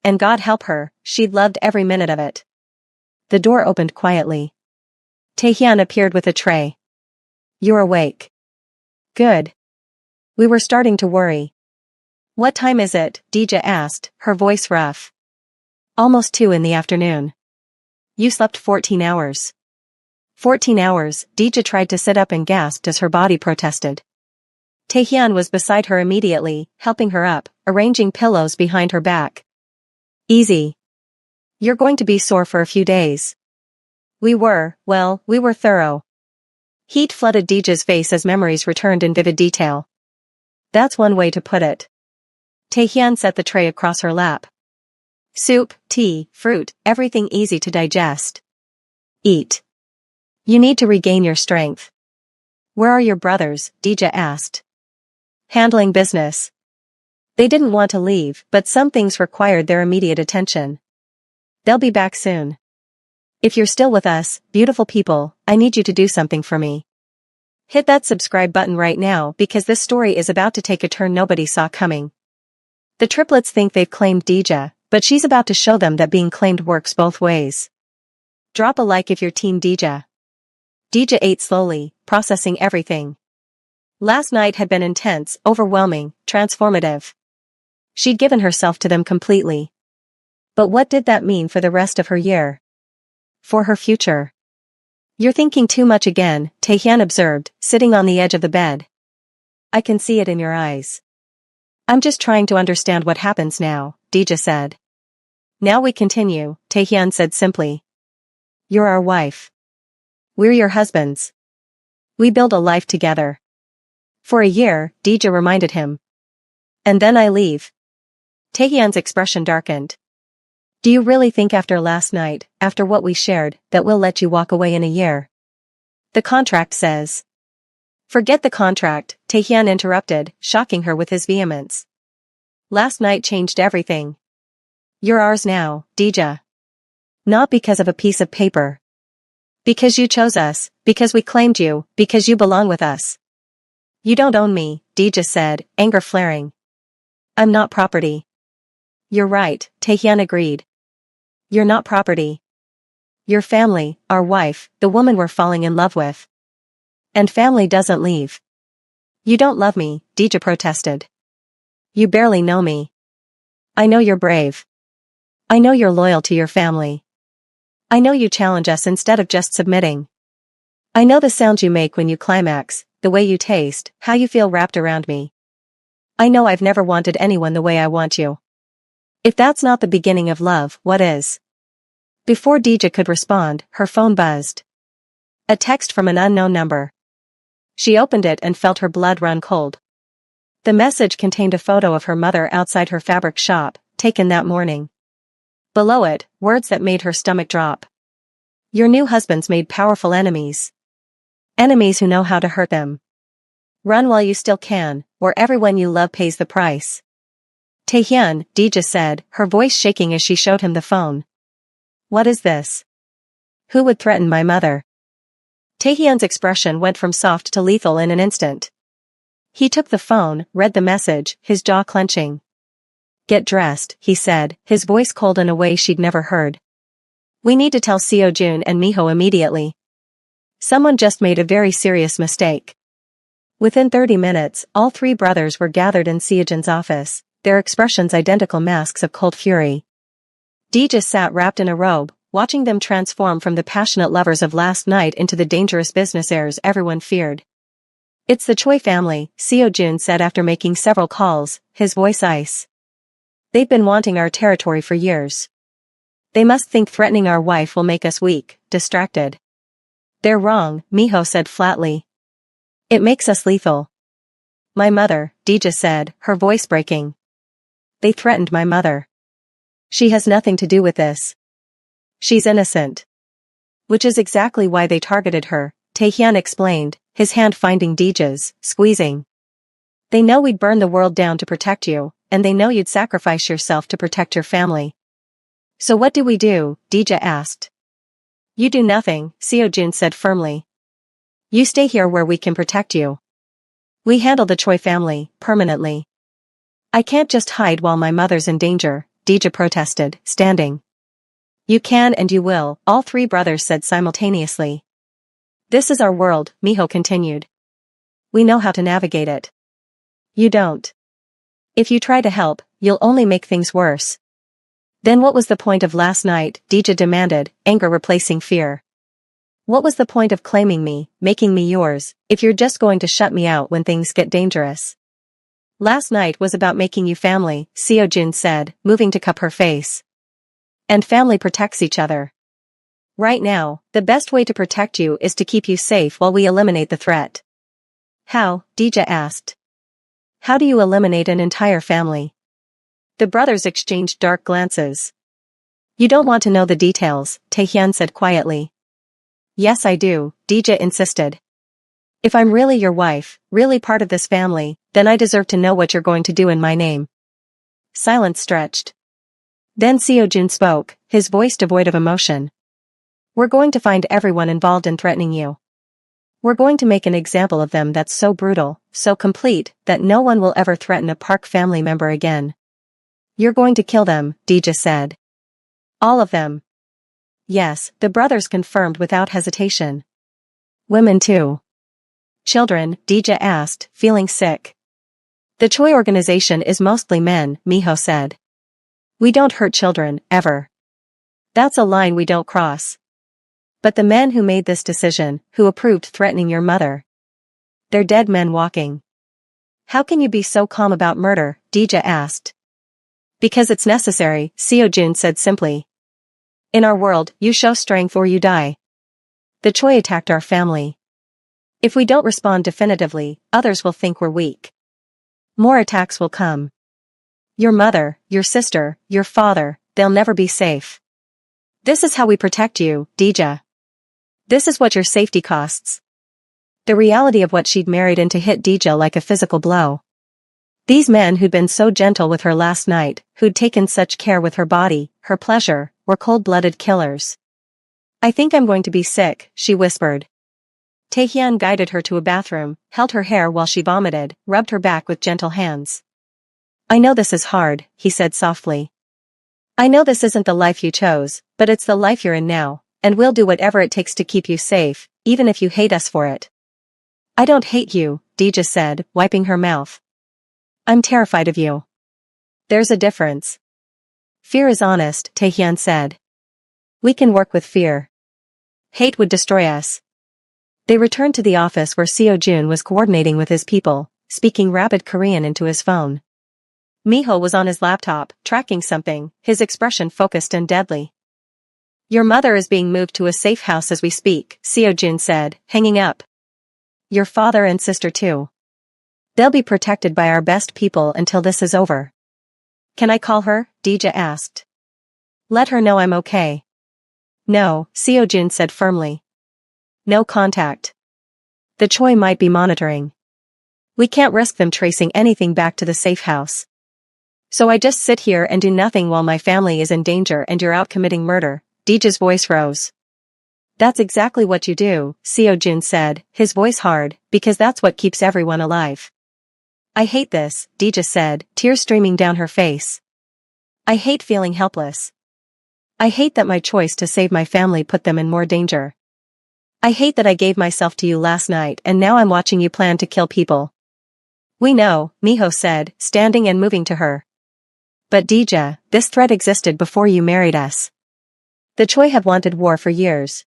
And God help her, she'd loved every minute of it. The door opened quietly. Taehyun appeared with a tray. You're awake. Good. We were starting to worry. What time is it? Dija asked, her voice rough. Almost 2 in the afternoon. You slept 14 hours. 14 hours, Dija tried to sit up and gasped as her body protested. Taehyun was beside her immediately, helping her up, arranging pillows behind her back. Easy. You're going to be sore for a few days. We were thorough. Heat flooded Dija's face as memories returned in vivid detail. That's one way to put it. Taehyun set the tray across her lap. Soup, tea, fruit, everything easy to digest. Eat. You need to regain your strength. Where are your brothers? Dija asked. Handling business. They didn't want to leave, but some things required their immediate attention. They'll be back soon. If you're still with us, beautiful people, I need you to do something for me. Hit that subscribe button right now because this story is about to take a turn nobody saw coming. The triplets think they've claimed Dija, but she's about to show them that being claimed works both ways. Drop a like if you're Team Dija. Dija ate slowly, processing everything. Last night had been intense, overwhelming, transformative. She'd given herself to them completely. But what did that mean for the rest of her year? For her future? "You're thinking too much again," Taehyun observed, sitting on the edge of the bed. "I can see it in your eyes." "I'm just trying to understand what happens now," Dija said. "Now we continue," Taehyun said simply. "You're our wife. We're your husbands. We build a life together." "For a year," Dija reminded him. "And then I leave." Taehyun's expression darkened. "Do you really think after last night, after what we shared, that we'll let you walk away in a year?" "The contract says." "Forget the contract," Taehyun interrupted, shocking her with his vehemence. "Last night changed everything. You're ours now, Dija. Not because of a piece of paper. Because you chose us, because we claimed you, because you belong with us." "You don't own me," Dija said, anger flaring. "I'm not property." "You're right," Taehyun agreed. "You're not property. You're family, our wife, the woman we're falling in love with. And family doesn't leave." "You don't love me," Dija protested. "You barely know me." "I know you're brave. I know you're loyal to your family. I know you challenge us instead of just submitting. I know the sounds you make when you climax, the way you taste, how you feel wrapped around me. I know I've never wanted anyone the way I want you. If that's not the beginning of love, what is?" Before Dija could respond, her phone buzzed. A text from an unknown number. She opened it and felt her blood run cold. The message contained a photo of her mother outside her fabric shop, taken that morning. Below it, words that made her stomach drop. "Your new husband's made powerful enemies. Enemies who know how to hurt them. Run while you still can, or everyone you love pays the price." "Taehyun," Dija said, her voice shaking as she showed him the phone. "What is this? Who would threaten my mother?" Taehyun's expression went from soft to lethal in an instant. He took the phone, read the message, his jaw clenching. "Get dressed," he said, his voice cold in a way she'd never heard. "We need to tell Seo-jun and Miho immediately. Someone just made a very serious mistake." Within 30 minutes, all three brothers were gathered in Seo-jun's office, their expressions identical masks of cold fury. Dija sat wrapped in a robe, watching them transform from the passionate lovers of last night into the dangerous business heirs everyone feared. "It's the Choi family," Seo-jun said after making several calls, his voice ice. "They've been wanting our territory for years. They must think threatening our wife will make us weak, distracted." "They're wrong," Miho said flatly. "It makes us lethal." "My mother," Dija said, her voice breaking. "They threatened my mother. She has nothing to do with this. She's innocent." "Which is exactly why they targeted her," Taehyun explained, his hand finding Dija's, squeezing. "They know we'd burn the world down to protect you, and they know you'd sacrifice yourself to protect your family." "So what do we do?" Dija asked. "You do nothing," Seo-jun said firmly. "You stay here where we can protect you. We handle the Choi family, permanently." "I can't just hide while my mother's in danger," Dija protested, standing. "You can and you will," all three brothers said simultaneously. "This is our world," Miho continued. "We know how to navigate it. You don't. If you try to help, you'll only make things worse." "Then what was the point of last night?" Dija demanded, anger replacing fear. "What was the point of claiming me, making me yours, if you're just going to shut me out when things get dangerous?" "Last night was about making you family," Seo-jun said, moving to cup her face. "And family protects each other. Right now, the best way to protect you is to keep you safe while we eliminate the threat." "How?" Dija asked. "How do you eliminate an entire family?" The brothers exchanged dark glances. "You don't want to know the details," Taehyun said quietly. "Yes I do," Dija insisted. "If I'm really your wife, really part of this family, then I deserve to know what you're going to do in my name." Silence stretched. Then Seo-jun spoke, his voice devoid of emotion. "We're going to find everyone involved in threatening you. We're going to make an example of them that's so brutal, so complete, that no one will ever threaten a Park family member again." "You're going to kill them," Dija said. "All of them?" "Yes," the brothers confirmed without hesitation. Women too. Children, Dija asked, feeling sick. The Choi organization is mostly men, Miho said. We don't hurt children, ever. That's a line we don't cross. But the men who made this decision, who approved threatening your mother. They're dead men walking. How can you be so calm about murder? Dija asked. Because it's necessary, Seo-jun said simply. In our world, you show strength or you die. The Choi attacked our family. If we don't respond definitively, others will think we're weak. More attacks will come. Your mother, your sister, your father, they'll never be safe. This is how we protect you, Dija. This is what your safety costs. The reality of what she'd married into hit Dija like a physical blow. These men who'd been so gentle with her last night, who'd taken such care with her body, her pleasure, were cold-blooded killers. I think I'm going to be sick, she whispered. Taehyun guided her to a bathroom, held her hair while she vomited, rubbed her back with gentle hands. I know this is hard, he said softly. I know this isn't the life you chose, but it's the life you're in now, and we'll do whatever it takes to keep you safe, even if you hate us for it. I don't hate you, Dija said, wiping her mouth. I'm terrified of you. There's a difference. Fear is honest, Taehyun said. We can work with fear. Hate would destroy us. They returned to the office where Seo-jun was coordinating with his people, speaking rapid Korean into his phone. Miho was on his laptop, tracking something, his expression focused and deadly. Your mother is being moved to a safe house as we speak, Seo-jun said, hanging up. Your father and sister too. They'll be protected by our best people until this is over. Can I call her? Dija asked. Let her know I'm okay. No, Seo-jun said firmly. No contact. The Choi might be monitoring. We can't risk them tracing anything back to the safe house. So I just sit here and do nothing while my family is in danger and you're out committing murder. Dija's voice rose. That's exactly what you do, Seo-jun said, his voice hard, because that's what keeps everyone alive. I hate this, Dija said, tears streaming down her face. I hate feeling helpless. I hate that my choice to save my family put them in more danger. I hate that I gave myself to you last night and now I'm watching you plan to kill people. We know, Miho said, standing and moving to her. But Dija, this threat existed before you married us. The Choi have wanted war for years.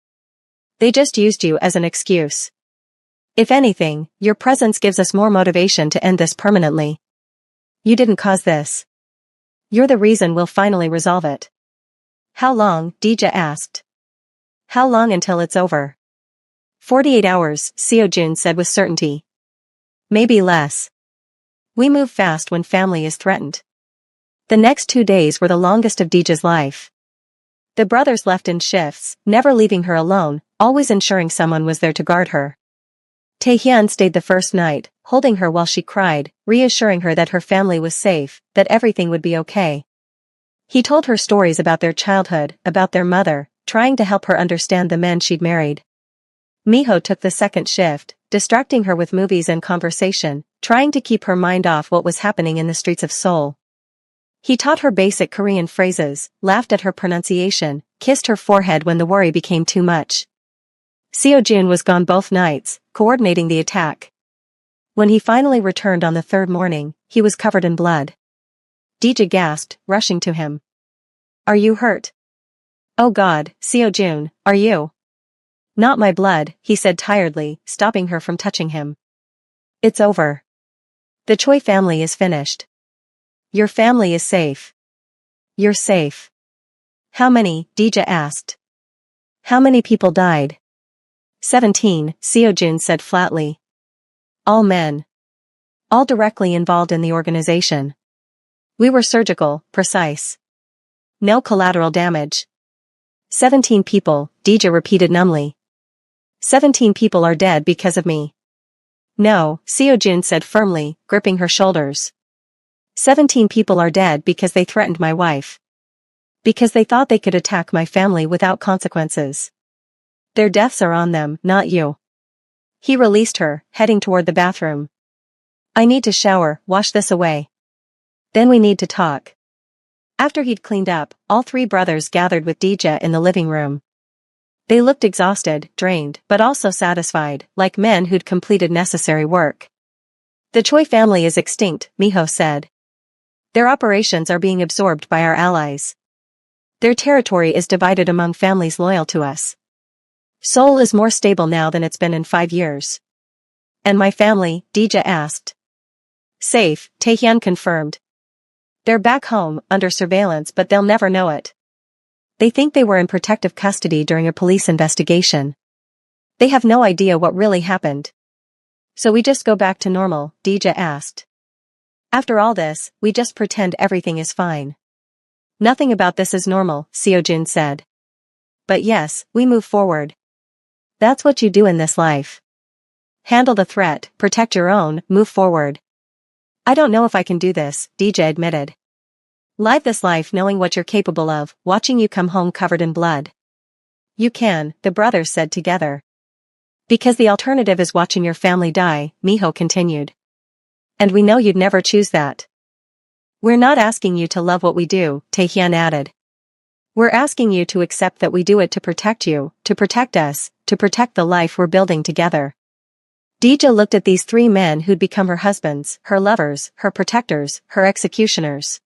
They just used you as an excuse. If anything, your presence gives us more motivation to end this permanently. You didn't cause this. You're the reason we'll finally resolve it. How long? Dija asked. How long until it's over? 48 hours, Seo-jun said with certainty. Maybe less. We move fast when family is threatened. The next 2 days were the longest of Dija's life. The brothers left in shifts, never leaving her alone, always ensuring someone was there to guard her. Taehyun stayed the first night, holding her while she cried, reassuring her that her family was safe, that everything would be okay. He told her stories about their childhood, about their mother, trying to help her understand the men she'd married. Miho took the second shift, distracting her with movies and conversation, trying to keep her mind off what was happening in the streets of Seoul. He taught her basic Korean phrases, laughed at her pronunciation, kissed her forehead when the worry became too much. Seo-jun was gone both nights, coordinating the attack. When he finally returned on the third morning, he was covered in blood. Dija gasped, rushing to him. Are you hurt? Oh God, Seo-jun, are you? Not my blood, he said tiredly, stopping her from touching him. It's over. The Choi family is finished. Your family is safe. You're safe. How many? Dija asked. How many people died? 17, Seo-jun said flatly. All men. All directly involved in the organization. We were surgical, precise. No collateral damage. 17 people, Dija repeated numbly. 17 people are dead because of me. No, Seo-jun said firmly, gripping her shoulders. 17 people are dead because they threatened my wife. Because they thought they could attack my family without consequences. Their deaths are on them, not you. He released her, heading toward the bathroom. I need to shower, wash this away. Then we need to talk. After he'd cleaned up, all three brothers gathered with Dija in the living room. They looked exhausted, drained, but also satisfied, like men who'd completed necessary work. The Choi family is extinct, Miho said. Their operations are being absorbed by our allies. Their territory is divided among families loyal to us. Seoul is more stable now than it's been in 5 years. And my family? Dija asked. Safe, Taehyun confirmed. They're back home, under surveillance, but they'll never know it. They think they were in protective custody during a police investigation. They have no idea what really happened. So we just go back to normal, Dija asked. After all this, we just pretend everything is fine. Nothing about this is normal, Seojun said. But yes, we move forward. That's what you do in this life. Handle the threat, protect your own, move forward. I don't know if I can do this, Dija admitted. Live this life knowing what you're capable of, watching you come home covered in blood. You can, the brothers said together. Because the alternative is watching your family die, Miho continued. And we know you'd never choose that. We're not asking you to love what we do, Taehyun added. We're asking you to accept that we do it to protect you, to protect us, to protect the life we're building together. Dija looked at these 3 men who'd become her husbands, her lovers, her protectors, her executioners.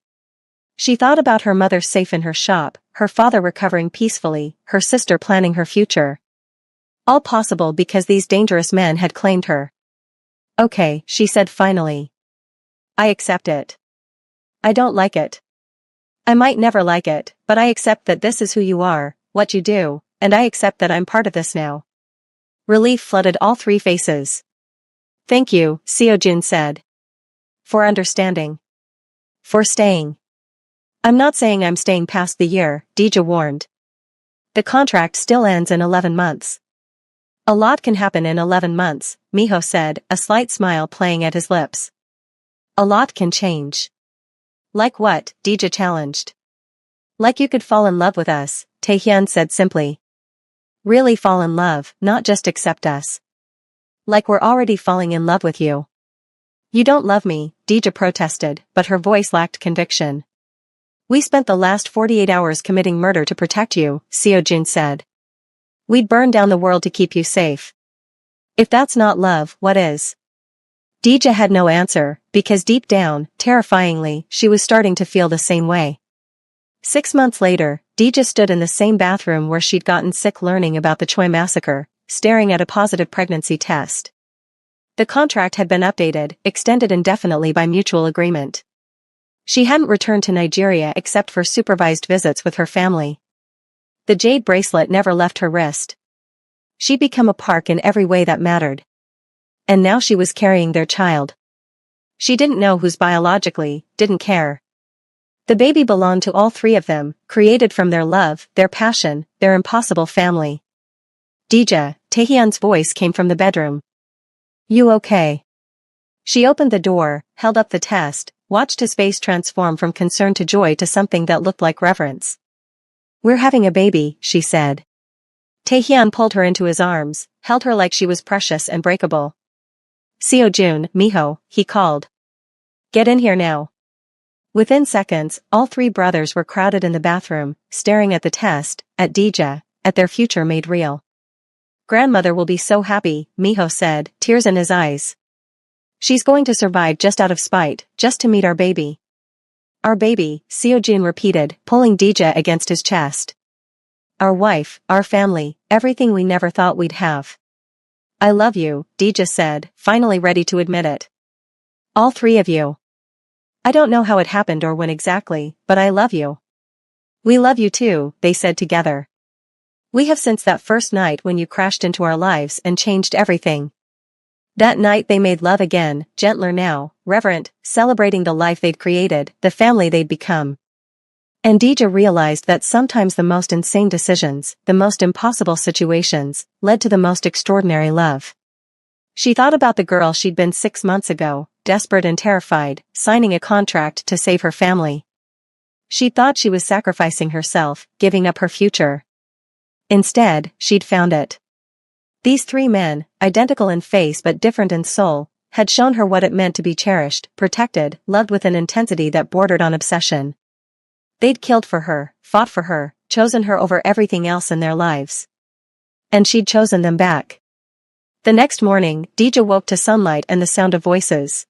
She thought about her mother safe in her shop, her father recovering peacefully, her sister planning her future. All possible because these dangerous men had claimed her. Okay, she said finally. I accept it. I don't like it. I might never like it, but I accept that this is who you are, what you do, and I accept that I'm part of this now. Relief flooded all 3 faces. Thank you, Seojun said. For understanding. For staying. I'm not saying I'm staying past the year, Dija warned. The contract still ends in 11 months. A lot can happen in 11 months, Miho said, a slight smile playing at his lips. A lot can change. Like what? Dija challenged. Like you could fall in love with us, Taehyun said simply. Really fall in love, not just accept us. Like we're already falling in love with you. You don't love me, Dija protested, but her voice lacked conviction. We spent the last 48 hours committing murder to protect you, Seojun said. We'd burn down the world to keep you safe. If that's not love, what is? Dija had no answer, because deep down, terrifyingly, she was starting to feel the same way. 6 months later, Dija stood in the same bathroom where she'd gotten sick learning about the Choi massacre, staring at a positive pregnancy test. The contract had been updated, extended indefinitely by mutual agreement. She hadn't returned to Nigeria except for supervised visits with her family. The jade bracelet never left her wrist. She'd become a park in every way that mattered. And now she was carrying their child. She didn't know whose biologically, didn't care. The baby belonged to all 3 of them, created from their love, their passion, their impossible family. Dija, Taehyun's voice came from the bedroom. You okay? She opened the door, held up the test, watched his face transform from concern to joy to something that looked like reverence. We're having a baby, she said. Taehyun pulled her into his arms, held her like she was precious and breakable. Seojun, Miho, he called. Get in here now. Within seconds, all 3 brothers were crowded in the bathroom, staring at the test, at Dija, at their future made real. Grandmother will be so happy, Miho said, tears in his eyes. She's going to survive just out of spite, just to meet our baby. Our baby, Seojun repeated, pulling Dija against his chest. Our wife, our family, everything we never thought we'd have. I love you, Dija said, finally ready to admit it. All 3 of you. I don't know how it happened or when exactly, but I love you. We love you too, they said together. We have since that first night when you crashed into our lives and changed everything. That night they made love again, gentler now, reverent, celebrating the life they'd created, the family they'd become. And Dija realized that sometimes the most insane decisions, the most impossible situations, led to the most extraordinary love. She thought about the girl she'd been 6 months ago, desperate and terrified, signing a contract to save her family. She thought she was sacrificing herself, giving up her future. Instead, she'd found it. These 3 men, identical in face but different in soul, had shown her what it meant to be cherished, protected, loved with an intensity that bordered on obsession. They'd killed for her, fought for her, chosen her over everything else in their lives. And she'd chosen them back. The next morning, Dija woke to sunlight and the sound of voices.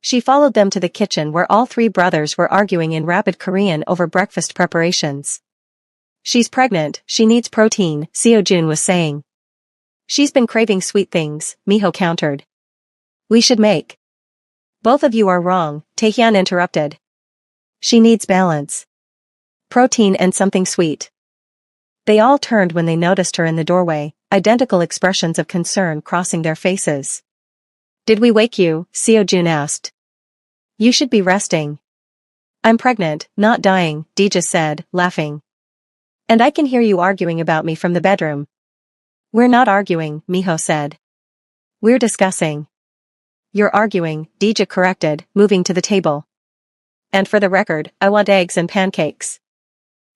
She followed them to the kitchen where all three brothers were arguing in rapid Korean over breakfast preparations. She's pregnant, she needs protein, Seo-jun was saying. She's been craving sweet things, Miho countered. We should make. Both of you are wrong, Taehyun interrupted. She needs balance. Protein and something sweet. They all turned when they noticed her in the doorway, identical expressions of concern crossing their faces. Did we wake you? Seo-jun asked. You should be resting. I'm pregnant, not dying, Dija said, laughing. And I can hear you arguing about me from the bedroom. We're not arguing, Miho said. We're discussing. You're arguing, Dija corrected, moving to the table. And for the record, I want eggs and pancakes.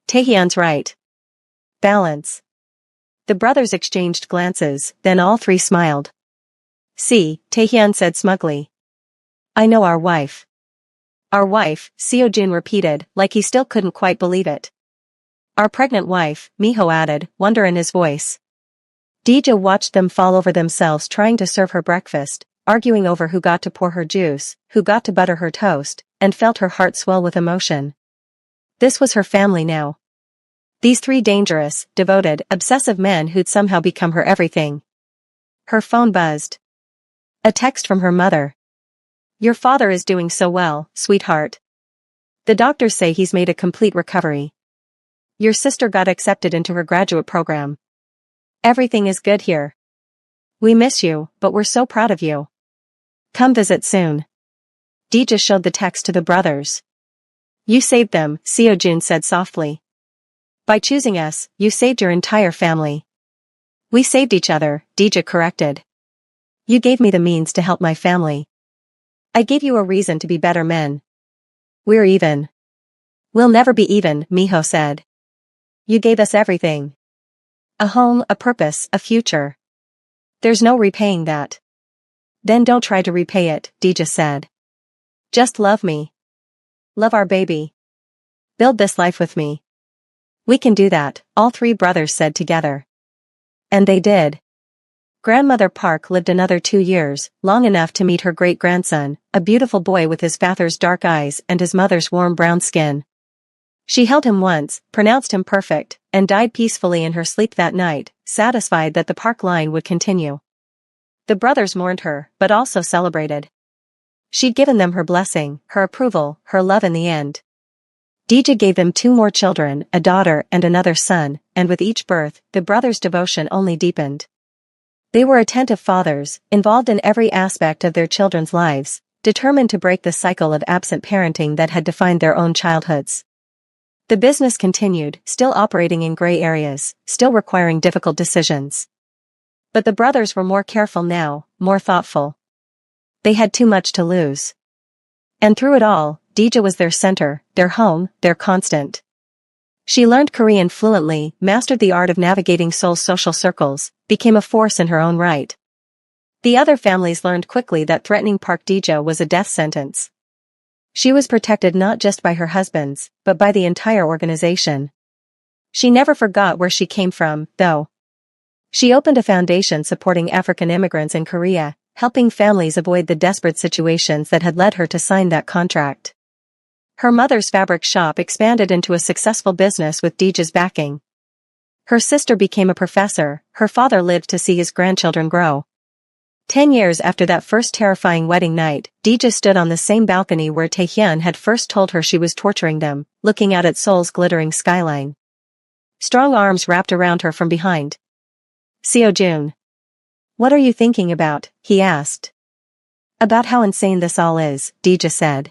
Taehyun's right. Balance. The brothers exchanged glances, then all three smiled. See, Taehyun said smugly. I know our wife. Our wife, Seo-jun repeated, like he still couldn't quite believe it. Our pregnant wife, Miho added, wonder in his voice. Dija watched them fall over themselves trying to serve her breakfast, arguing over who got to pour her juice, who got to butter her toast, and felt her heart swell with emotion. This was her family now. These three dangerous, devoted, obsessive men who'd somehow become her everything. Her phone buzzed. A text from her mother. Your father is doing so well, sweetheart. The doctors say he's made a complete recovery. Your sister got accepted into her graduate program. Everything is good here. We miss you, but we're so proud of you. Come visit soon. Dija showed the text to the brothers. You saved them, Seo-jun said softly. By choosing us, you saved your entire family. We saved each other, Dija corrected. You gave me the means to help my family. I gave you a reason to be better men. We're even. We'll never be even, Miho said. You gave us everything. A home, a purpose, a future. There's no repaying that. Then don't try to repay it, Dija said. Just love me. Love our baby. Build this life with me. We can do that, all three brothers said together. And they did. Grandmother Park lived another 2 years, long enough to meet her great-grandson, a beautiful boy with his father's dark eyes and his mother's warm brown skin. She held him once, pronounced him perfect, and died peacefully in her sleep that night, satisfied that the Park line would continue. The brothers mourned her, but also celebrated. She'd given them her blessing, her approval, her love in the end. Dija gave them 2 more children, a daughter and another son, and with each birth, the brothers' devotion only deepened. They were attentive fathers, involved in every aspect of their children's lives, determined to break the cycle of absent parenting that had defined their own childhoods. The business continued, still operating in gray areas, still requiring difficult decisions. But the brothers were more careful now, more thoughtful. They had too much to lose. And through it all, Dija was their center, their home, their constant. She learned Korean fluently, mastered the art of navigating Seoul's social circles, became a force in her own right. The other families learned quickly that threatening Park Dija was a death sentence. She was protected not just by her husbands, but by the entire organization. She never forgot where she came from, though. She opened a foundation supporting African immigrants in Korea, helping families avoid the desperate situations that had led her to sign that contract. Her mother's fabric shop expanded into a successful business with Dija's backing. Her sister became a professor, her father lived to see his grandchildren grow. 10 years after that first terrifying wedding night, Dija stood on the same balcony where Taehyun had first told her she was torturing them, looking out at Seoul's glittering skyline. Strong arms wrapped around her from behind. Seo-jun. What are you thinking about? He asked. About how insane this all is, Dija said.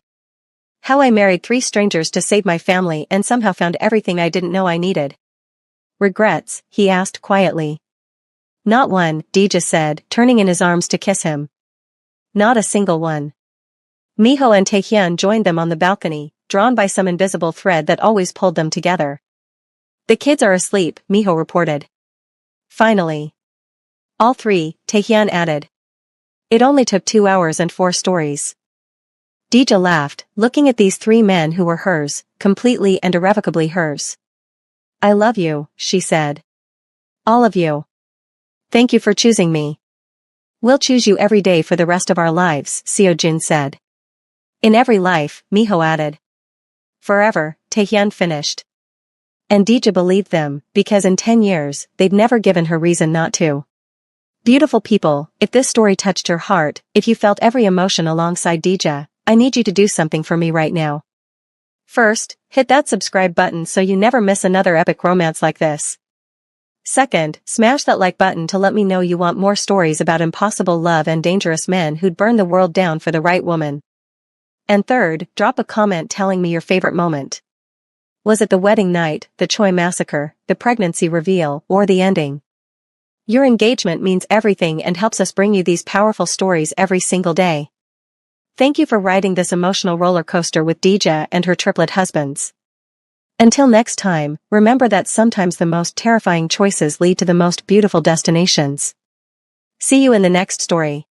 How I married 3 strangers to save my family and somehow found everything I didn't know I needed. Regrets? He asked quietly. Not one, Dija said, turning in his arms to kiss him. Not a single one. Miho and Taehyun joined them on the balcony, drawn by some invisible thread that always pulled them together. The kids are asleep, Miho reported. Finally. All 3, Taehyun added. It only took 2 hours and 4 stories. Dija laughed, looking at these 3 men who were hers, completely and irrevocably hers. I love you, she said. All of you. Thank you for choosing me. We'll choose you every day for the rest of our lives, Seojin said. In every life, Miho added. Forever, Taehyun finished. And Dija believed them, because in 10 years, they'd never given her reason not to. Beautiful people, if this story touched your heart, if you felt every emotion alongside Dija, I need you to do something for me right now. First, hit that subscribe button so you never miss another epic romance like this. Second, smash that like button to let me know you want more stories about impossible love and dangerous men who'd burn the world down for the right woman. And third, drop a comment telling me your favorite moment. Was it the wedding night, the Choi massacre, the pregnancy reveal, or the ending? Your engagement means everything and helps us bring you these powerful stories every single day. Thank you for riding this emotional roller coaster with Dija and her triplet husbands. Until next time, remember that sometimes the most terrifying choices lead to the most beautiful destinations. See you in the next story.